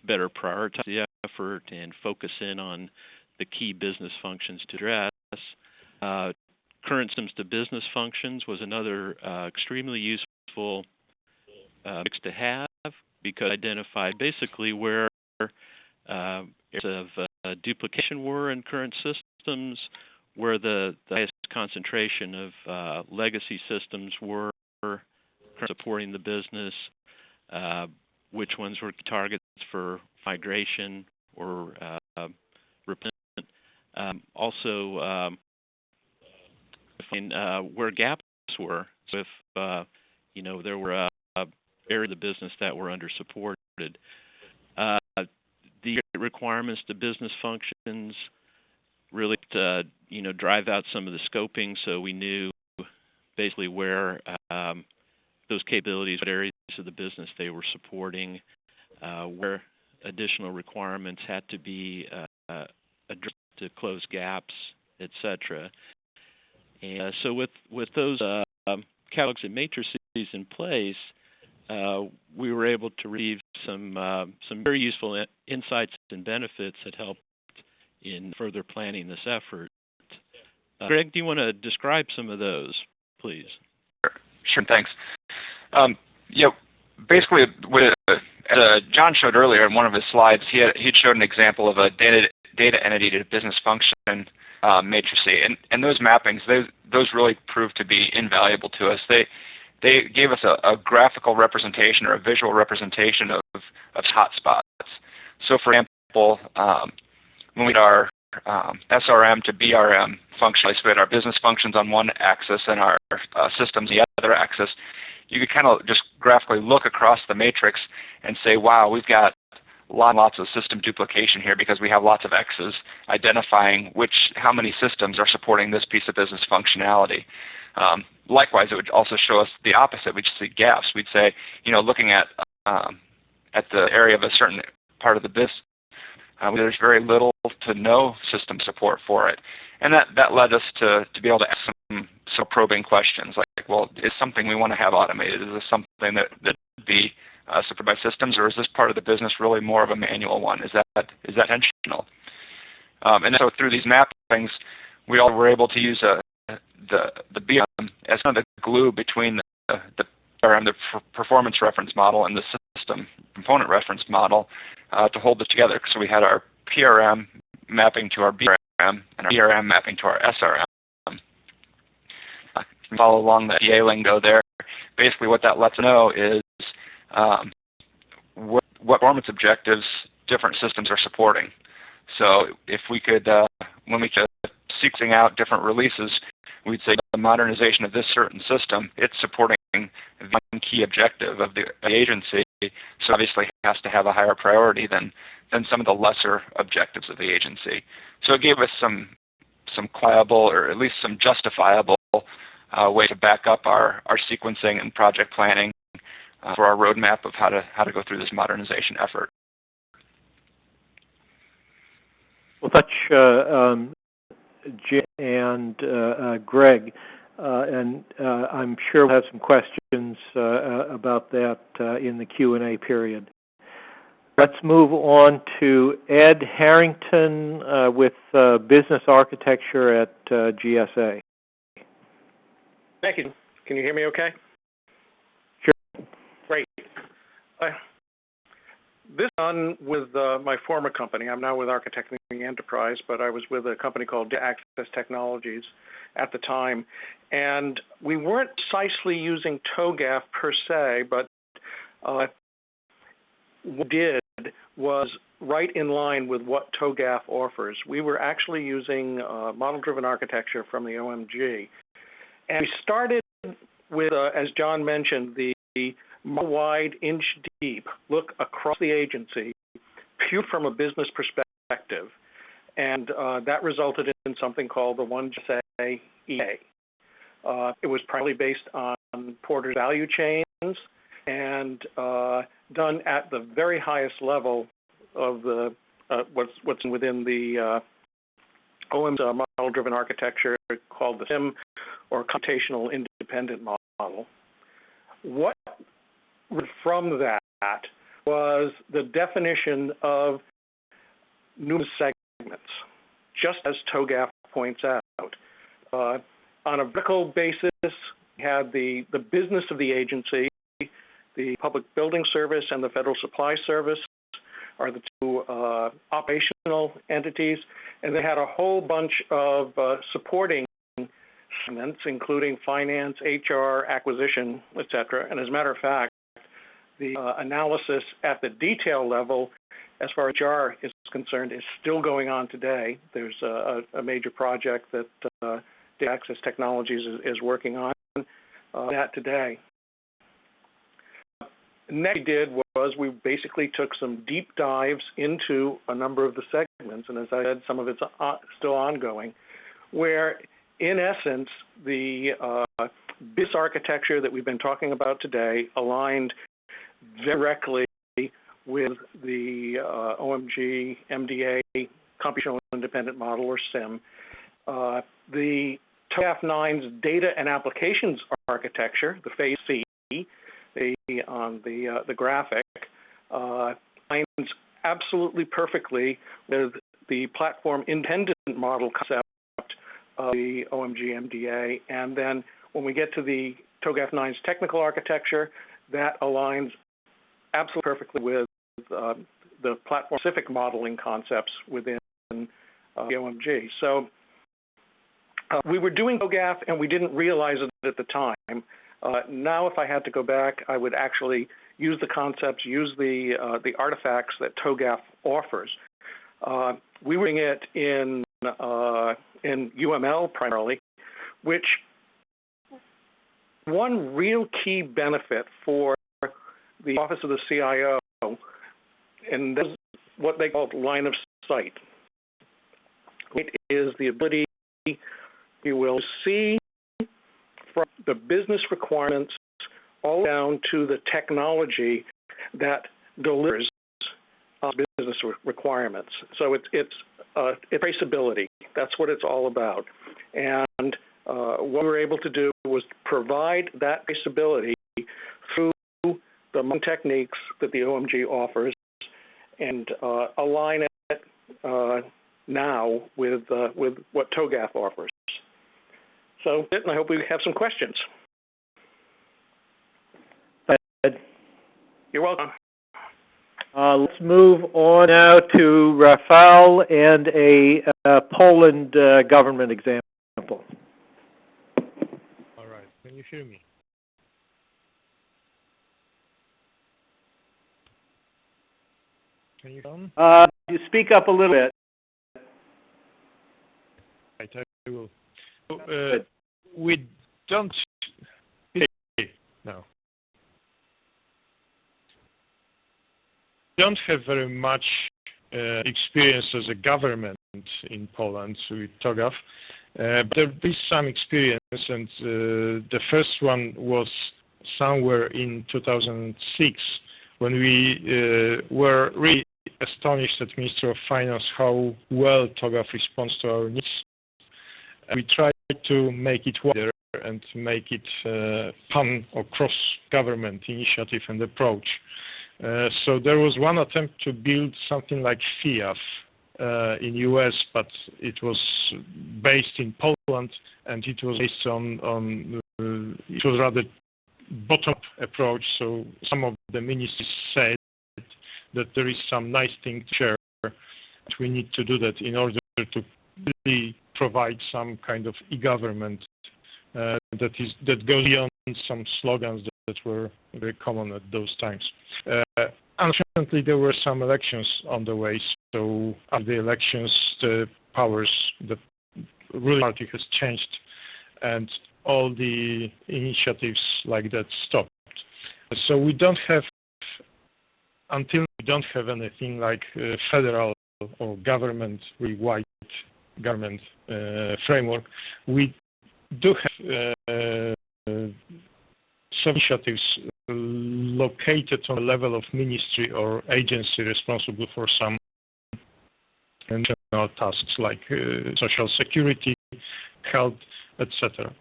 better prioritize the effort and focus in on the key business functions to address. current systems to business functions was another extremely useful mix to have, because it identified basically where areas of duplication were in current systems, where the highest concentration of legacy systems were supporting the business, which ones were targets for migration or replacement. Also, where gaps were. So if there were areas of the business that were undersupported. The requirements to business functions really drive out some of the scoping, so we knew basically where those capabilities, what areas of the business they were supporting, where additional requirements had to be addressed to close gaps, etc. And so with those catalogs and matrices in place, we were able to receive some very useful insights and benefits that helped in further planning this effort. Greg, do you want to describe some of those, please? Sure, thanks. Basically, as John showed earlier in one of his slides, he'd showed an example of a data entity to business function matrix, and those mappings, those really proved to be invaluable to us. They gave us a graphical representation or a visual representation of hotspots. So, for example, when we had our SRM to BRM function, so we had our business functions on one axis and our systems on the other axis, you could kind of just graphically look across the matrix and say, wow, we've got lots of system duplication here because we have lots of X's identifying how many systems are supporting this piece of business functionality. Likewise, it would also show us the opposite. We'd see gaps. We'd say, looking at the area of a certain part of the business, there's very little to no system support for it. And that led us to be able to ask some probing questions like, well, is something we want to have automated? Is this something that would be supported by systems, or is this part of the business really more of a manual one? Is that intentional? And so through these mappings, we all were able to use the BRM as kind of the glue between the PRM, the performance reference model, and the system component reference model to hold it together. So we had our PRM mapping to our BRM and our BRM mapping to our SRM. Follow along the PA lingo there. Basically, what that lets us know is what performance objectives different systems are supporting. So if we could, when we could sequencing out different releases, we'd say the modernization of this certain system, it's supporting one key objective of the agency, so obviously it has to have a higher priority than some of the lesser objectives of the agency. So it gave us some viable, or at least some justifiable way to back up our sequencing and project planning for our roadmap of how to go through this modernization effort. Well, touch Jim and Greg, and I'm sure we'll have some questions about that in the Q&A period. Let's move on to Ed Harrington with Business Architecture at GSA. Thank you. Can you hear me okay? Sure. Great. This on with my former company. I'm now with Architecting Enterprise, but I was with a company called Data Access Technologies at the time. And we weren't precisely using TOGAF per se, but what we did was right in line with what TOGAF offers. We were actually using model-driven architecture from the OMG. And we started with, as John mentioned, the wide, inch-deep look across the agency, pure from a business perspective. And that resulted in something called the One GSA EA. It was primarily based on Porter's value chains and done at the very highest level of the what's within the OM's model-driven architecture called the SIM, or computational independent model. What from that was the definition of numerous segments, just as TOGAF points out. on a vertical basis, we had the business of the agency, the Public Building Service and the Federal Supply Service are the two operational entities, and they had a whole bunch of supporting segments, including finance, HR, acquisition, et cetera. And as a matter of fact, the analysis at the detail level, as far as HR is concerned, is still going on today. There's a major project that Data Access Technologies is working on that today. Next we did was we basically took some deep dives into a number of the segments, and as I said, some of it's still ongoing, where in essence the business architecture that we've been talking about today aligned directly with the OMG MDA Computational Independent Model, or SIM. The TOGAF 9's data and applications architecture, the phase C, on the graphic, aligns absolutely perfectly with the platform independent model concept of the OMG MDA. And then when we get to the TOGAF 9's technical architecture, that aligns absolutely perfectly with the platform-specific modeling concepts within the OMG. So we were doing TOGAF and we didn't realize it at the time. Now, if I had to go back, I would actually use the concepts, use the artifacts that TOGAF offers. We were doing it in UML primarily, which one real key benefit for the Office of the CIO, and that's what they call line of sight. It is the ability, you will see from the business requirements all down to the technology that delivers business requirements. So it's traceability. That's what it's all about. And what we were able to do was provide that traceability through the modeling techniques that the OMG offers and align it now with what TOGAF offers. So I hope we have some questions. Ed. You're welcome. Let's move on now to Rafał and a Poland government example. All right. Can you hear me? Can you hear me? You speak up a little bit. Right, I will. We don't. No. Don't have very much experience as a government in Poland with TOGAF, but there is some experience, and the first one was somewhere in 2006 when we were really astonished at Ministry of Finance how well TOGAF responds to our needs. We tried to make it wider and make it pan or cross-government initiative and approach. So there was one attempt to build something like FIAF in US, but it was based in Poland, and it was based on it was rather bottom-up approach. So some of the ministers said that there is some nice thing to share. We need to do that in order to really provide some kind of e-government that goes beyond some slogans that were very common at those times. Unfortunately, there were some elections on the way, so after the elections, the powers, the ruling party has changed, and all the initiatives like that stopped. So we don't have, until we don't have anything like federal or government-wide government framework, we do have some initiatives located on the level of ministry or agency responsible for some internal tasks like social security, health, etc.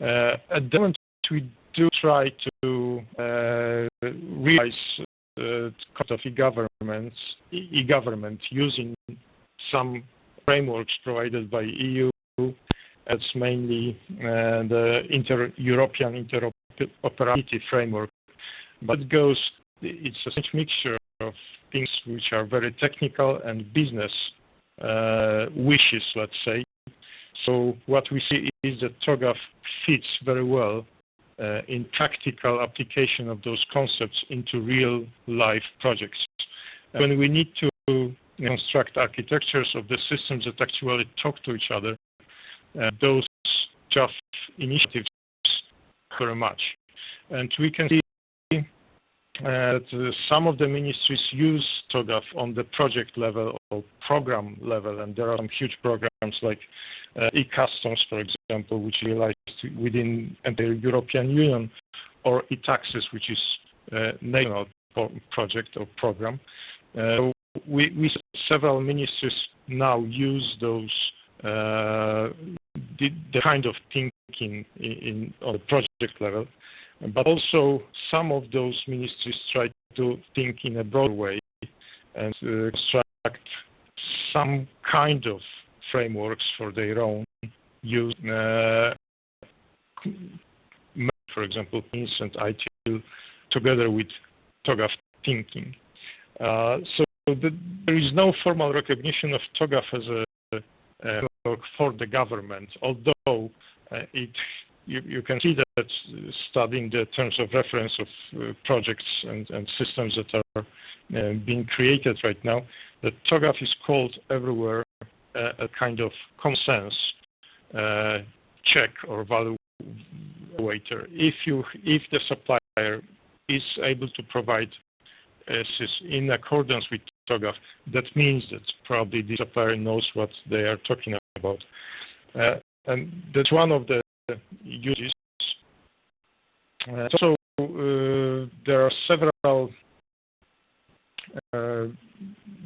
At the moment, we do try to realize kind of e-government using some frameworks provided by EU It's mainly the European interoperability framework, but it's a strange mixture of things which are very technical and business wishes, let's say. So what we see is that TOGAF fits very well in practical application of those concepts into real life projects. When we need to construct architectures of the systems that actually talk to each other, those TOGAF initiatives very much. And we can see that some of the ministries use TOGAF on the project level or program level, and there are some huge programs like e-customs, for example, which realized within the European Union, or e-taxes, which is a national project or program. We several ministries now use those the kind of thinking on the project level, but also some of those ministries try to think in a broader way and construct some kind of frameworks for their own use. For example, PINS and ITIL together with TOGAF thinking. So there is no formal recognition of TOGAF as a framework for the government, although you can see that studying the terms of reference of projects and systems that are being created right now, that TOGAF is called everywhere a kind of common sense check or evaluator. If the supplier is able to provide in accordance with TOGAF, that means that probably the supplier knows what they are talking about. And that's one of the uses. So there are several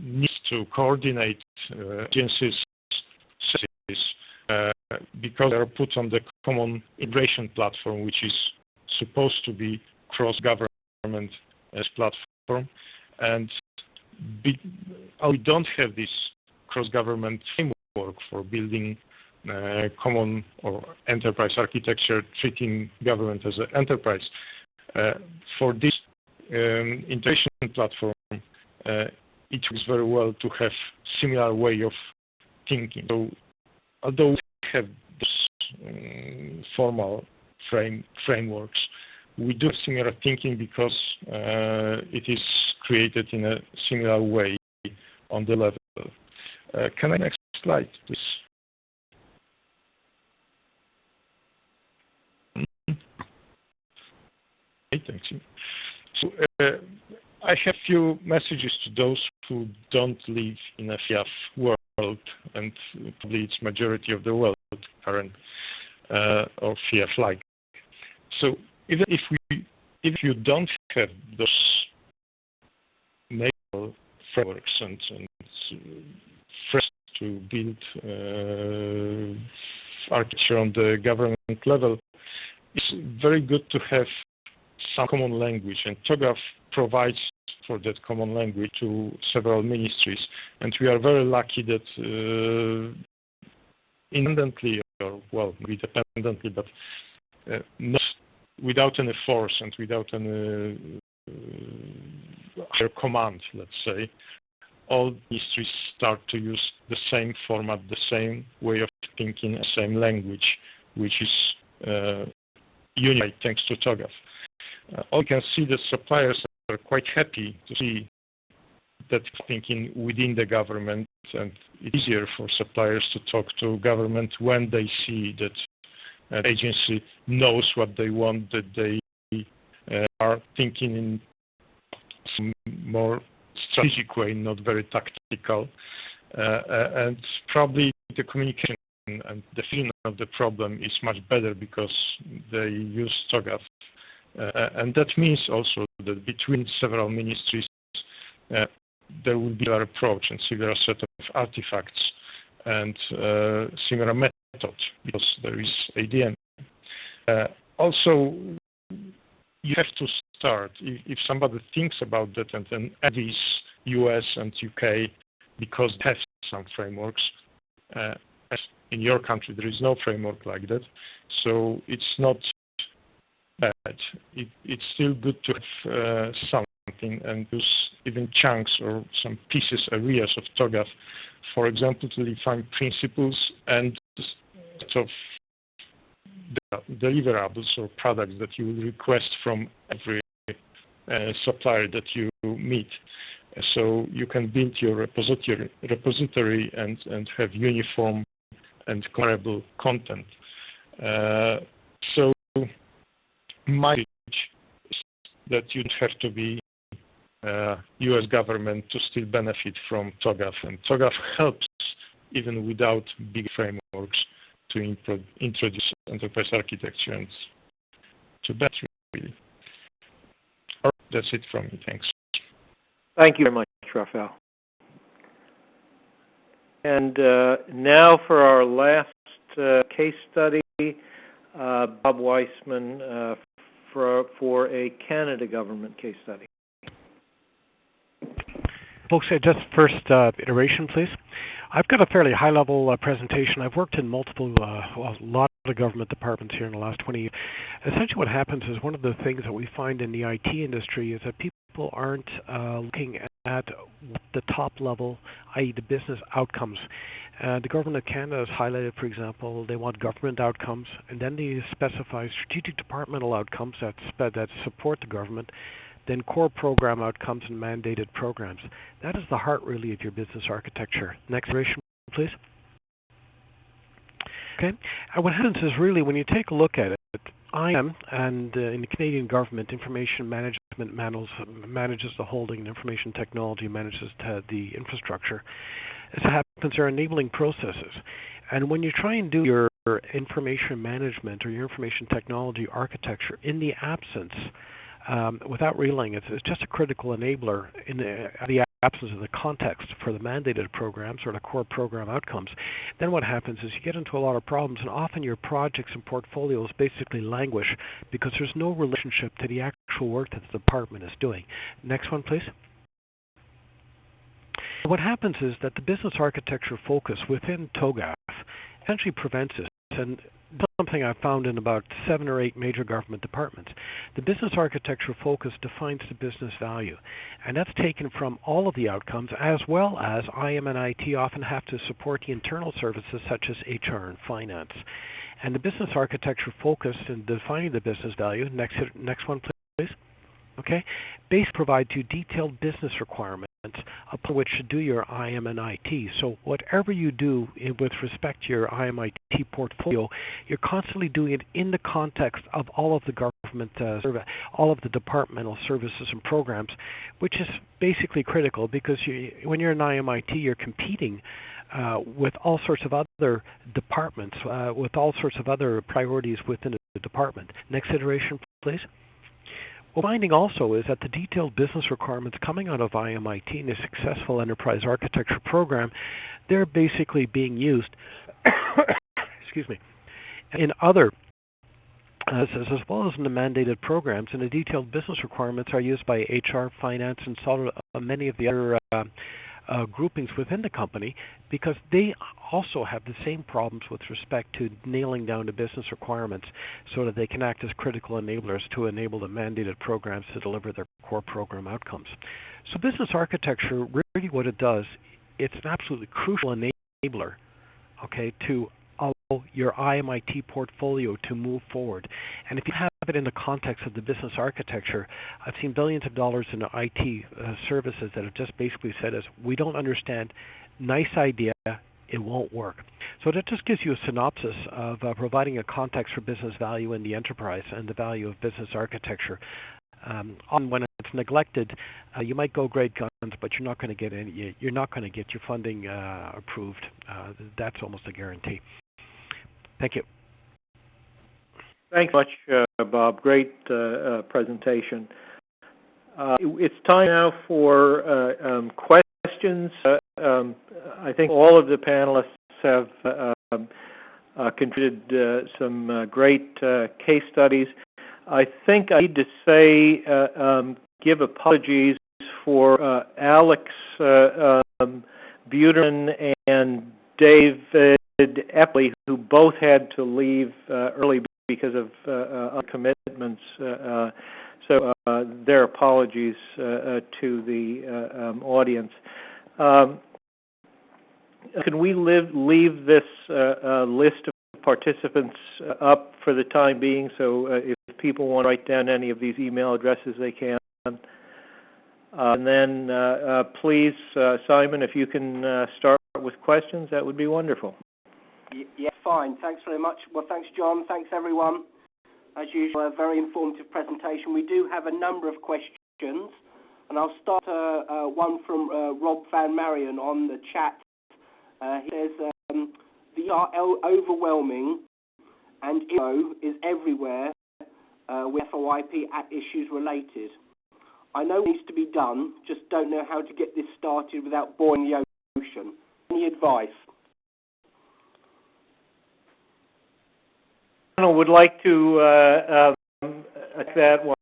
needs to coordinate agencies because they are put on the common integration platform, which is supposed to be cross-government platform. And we don't have this cross-government framework for building common or enterprise architecture, treating government as an enterprise. For this integration platform, it works very well to have similar way of thinking. So, although we have those formal frameworks, we do similar thinking because it is created in a similar way on the level. Can I next slide, please? Thank you. So I have few messages to those who don't live in a FIAF world, and probably it's majority of the world current or FIAF-like. So even if you don't have those national frameworks and first to build architecture on the government level, it's very good to have some common language, and TOGAF provides for that common language to several ministries, and we are very lucky that independently, or well, maybe dependently, but not without any force and without any higher command, let's say, all ministries start to use the same format, the same way of thinking, the same language, which is unified thanks to TOGAF. All you can see that suppliers are quite happy to see that thinking within the government, and it's easier for suppliers to talk to government when they see that agency knows what they want, that they are thinking in some more strategic way, not very tactical, and probably the communication and the feeling of the problem is much better because they use TOGAF. And that means also that between several ministries there will be similar approach and similar set of artifacts and similar method because there is ADM. Also, you have to start, if somebody thinks about that and then add these US and UK because they have some frameworks, as in your country there is no framework like that, so it's not bad. It's still good to have something and use even chunks or some pieces, areas of TOGAF, for example, to define principles and sort of deliverables or products that you will request from every supplier that you meet. So you can build your repository and have uniform and comparable content. So my message is that you have to be U.S. government to still benefit from TOGAF, and TOGAF helps even without big frameworks to introduce enterprise architecture and to that really. All right, that's it from me. Thanks. Thank you very much, Rafael. And now for our last case study, Bob Weissman for a Canada government case study. Folks, just first iteration, please. I've got a fairly high-level presentation. I've worked in multiple, a lot of government departments here in the last 20 years. Essentially what happens is one of the things that we find in the IT industry is that people aren't looking at the top level, i.e. the business outcomes. The Government of Canada has highlighted, for example, they want government outcomes, and then they specify strategic departmental outcomes that support the government, then core program outcomes and mandated programs. That is the heart, really, of your business architecture. Next iteration, please. Okay. And what happens is, really, when you take a look at it, IM and in the Canadian government, information management manages the holding, and information technology manages the infrastructure. As it happens, there are enabling processes. And when you try and do your information management or your information technology architecture in the absence, without realizing it's just a critical enabler in the absence of the context for the mandated programs or the core program outcomes, then what happens is you get into a lot of problems, and often your projects and portfolios basically languish because there's no relationship to the actual work that the department is doing. Next one, please. What happens is that the business architecture focus within TOGAF essentially prevents this, and something I've found in about 7 or 8 major government departments. The business architecture focus defines the business value, and that's taken from all of the outcomes, as well as IM and IT often have to support the internal services such as HR and finance. And the business architecture focus in defining the business value, next one please. Okay, base provides you detailed business requirements upon which to do your IM and IT. So whatever you do with respect to your IM IT portfolio, you're constantly doing it in the context of all of the government, all of the departmental services and programs, which is basically critical because when you're in IM IT, you're competing with all sorts of other departments, with all sorts of other priorities within the department. Next iteration, please. What we're finding also is that the detailed business requirements coming out of IMIT in a successful enterprise architecture program, they're basically being used excuse me, in other as well as in the mandated programs, and the detailed business requirements are used by HR, finance, and many of the other groupings within the company, because they also have the same problems with respect to nailing down the business requirements so that they can act as critical enablers to enable the mandated programs to deliver their core program outcomes. So business architecture, really what it does, it's an absolutely crucial enabler, okay, to allow your IMIT portfolio to move forward. And if you have it in the context of the business architecture, I've seen billions of dollars in IT services that have just basically said is, we don't understand, nice idea, it won't work. So that just gives you a synopsis of providing a context for business value in the enterprise and the value of business architecture. When it's neglected, you might go great guns, but you're not going to get any. You're not going to get your funding approved. That's almost a guarantee. Thank you. Thanks much, Bob. Great presentation. It's time now for questions. I think all of the panelists have contributed some great case studies. I think I need to say, give apologies for Alex Buterman and David Epley, who both had to leave early because of other commitments. So their apologies to the audience. Can we leave this list of participants up for the time being? So if people want to write down any of these email addresses, they can. And then please, Simon, if you can start with questions, that would be wonderful. Yeah, fine. Thanks very much. Well, thanks, John. Thanks, everyone. As usual, a very informative presentation. We do have a number of questions, and I'll start one from Rob Van Marion on the chat. He says, "These are overwhelming, and info is everywhere with FOIP issues related. I know what needs to be done, just don't know how to get this started without boiling the ocean. Any advice?" I would like to attack that one.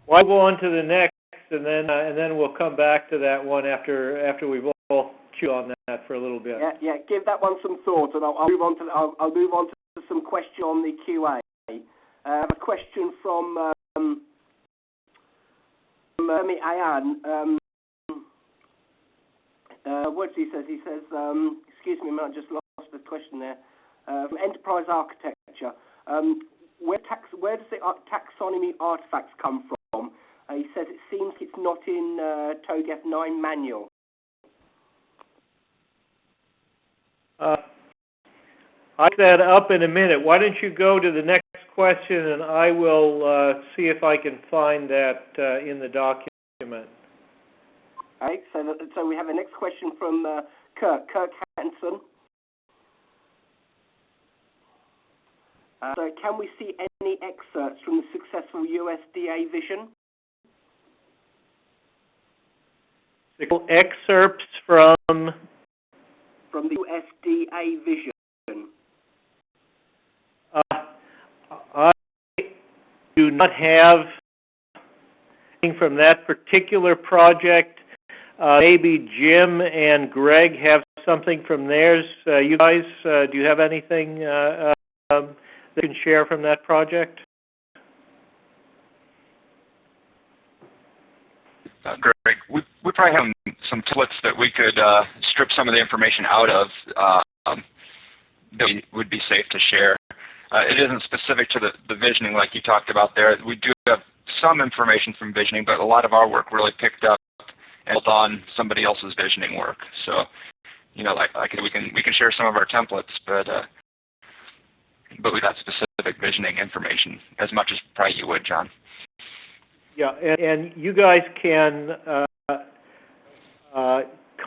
Well, I'll go on to the next, and then we'll come back to that one after we've all chewed on that for a little bit. Yeah. Give that one some thought, and I'll move on to some questions on the QA. I have a question from Remy Ayan. What does he say? He says, excuse me, I just lost the question there. From Enterprise Architecture, where does the taxonomy artifacts come from? He says it seems it's not in TOGAF 9 manual. I'll look that up in a minute. Why don't you go to the next question, and I will see if I can find that in the document. All right, so we have the next question from Kirk Hansen. So can we see any excerpts from the successful USDA vision? Excerpts from the USDA vision. I do not have anything from that particular project. Maybe Jim and Greg have something from theirs. You guys, do you have anything that you can share from that project? Greg, we probably have some templates that we could strip some of the information out of that would be safe to share. It isn't specific to the visioning like you talked about there. We do have some information from visioning, but a lot of our work really picked up and built on somebody else's visioning work. So, we can share some of our templates, but we got specific visioning information as much as probably you would, John. Yeah, and you guys can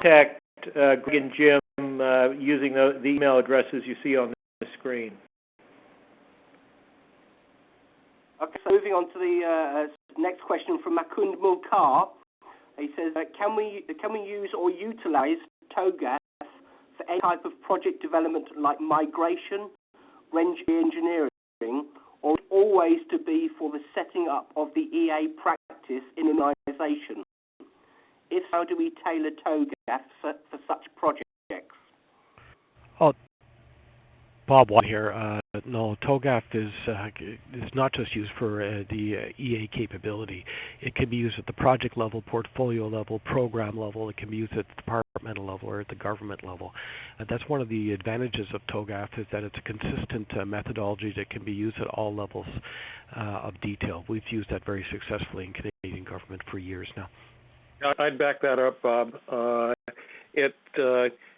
contact Greg and Jim using the email addresses you see on the screen. Okay, so moving on to the next question from Makund Mulkar. He says, can we use or utilize TOGAF for any type of project development like migration, engineering, or always to be for the setting up of the EA practice in an organization? If so, how do we tailor TOGAF for such projects? Oh, Bob Watt here. No, TOGAF is not just used for the EA capability. It can be used at the project level, portfolio level, program level. It can be used at the departmental level or at the government level. That's one of the advantages of TOGAF, is that it's a consistent methodology that can be used at all levels of detail. We've used that very successfully in Canadian government for years now. I'd back that up, Bob. It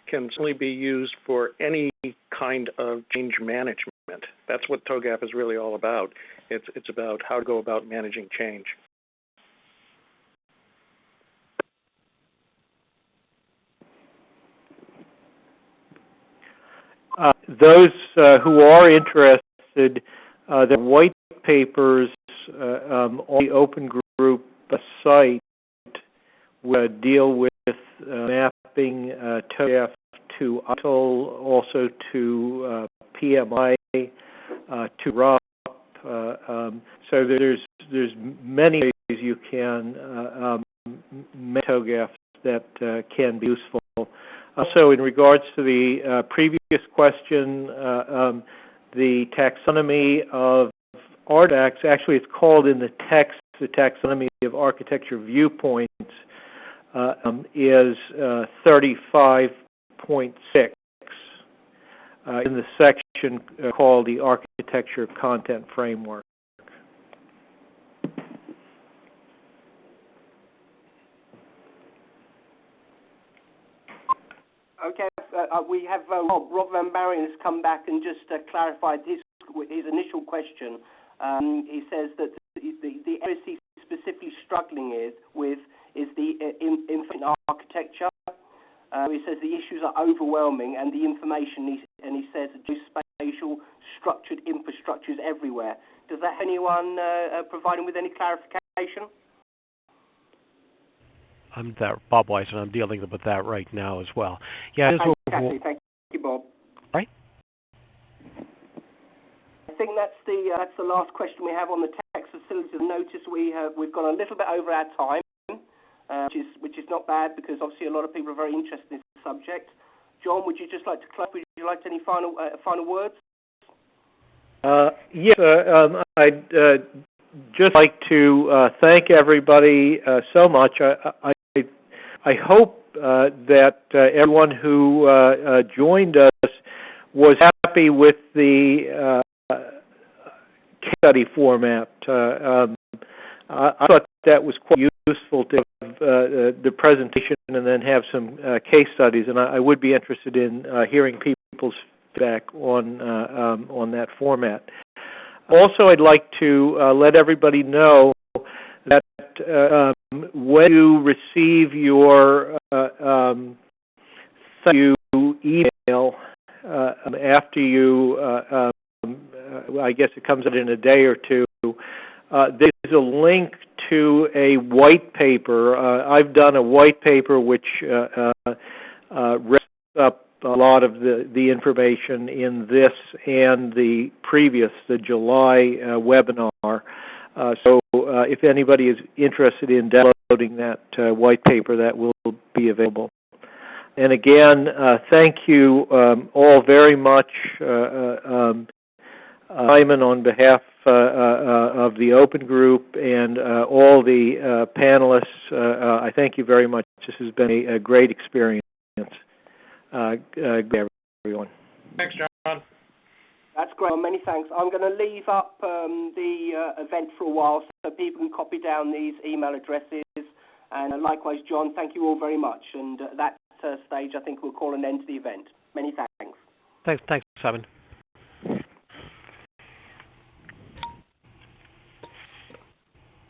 can certainly be used for any kind of change management. That's what TOGAF is really all about. It's about how to go about managing change. Those who are interested, the white papers on the Open Group site will deal with mapping TOGAF to ITIL, also to PMI, to RUP. So there's many ways you can make TOGAF that can be useful. Also, in regards to the previous question, the taxonomy of artifacts, actually it's called in the text the taxonomy of architecture viewpoints, is 35.6 in the section called the Architecture Content Framework. Okay, we have Rob Van Barren has come back and just clarified his initial question. He says that the areas he's specifically struggling with is the information architecture. He says the issues are overwhelming and the information, and he says geospatial structured infrastructures everywhere. Does that have anyone provide him with any clarification? I'm Bob Weiss, and I'm dealing with that right now as well. Yeah, it is Thank you, Bob. Right. I think that's the last question we have on the tax facilities. Notice we've gone a little bit over our time, which is not bad because obviously a lot of people are very interested in this subject. John, would you just like to close? Would you like any final words? Yes, I'd just like to thank everybody so much. I hope that everyone who joined us was happy with the case study format. I thought that was quite useful to have the presentation and then have some case studies, and I would be interested in hearing people's feedback on that format. Also, I'd like to let everybody know that when you receive your email after you, I guess it comes out in a day or two, there's a link to a white paper. I've done a white paper which wraps up a lot of the information in this and the July webinar. So if anybody is interested in downloading that white paper, that will be available. And again, thank you all very much. Simon, on behalf of the Open Group and all the panelists, I thank you very much. This has been a great experience. Everyone. Thanks, John. That's great. Well, many thanks. I'm going to leave up the event for a while so people can copy down these email addresses. And likewise, John, thank you all very much. And at that stage, I think we'll call an end to the event. Many thanks. Thanks, Simon.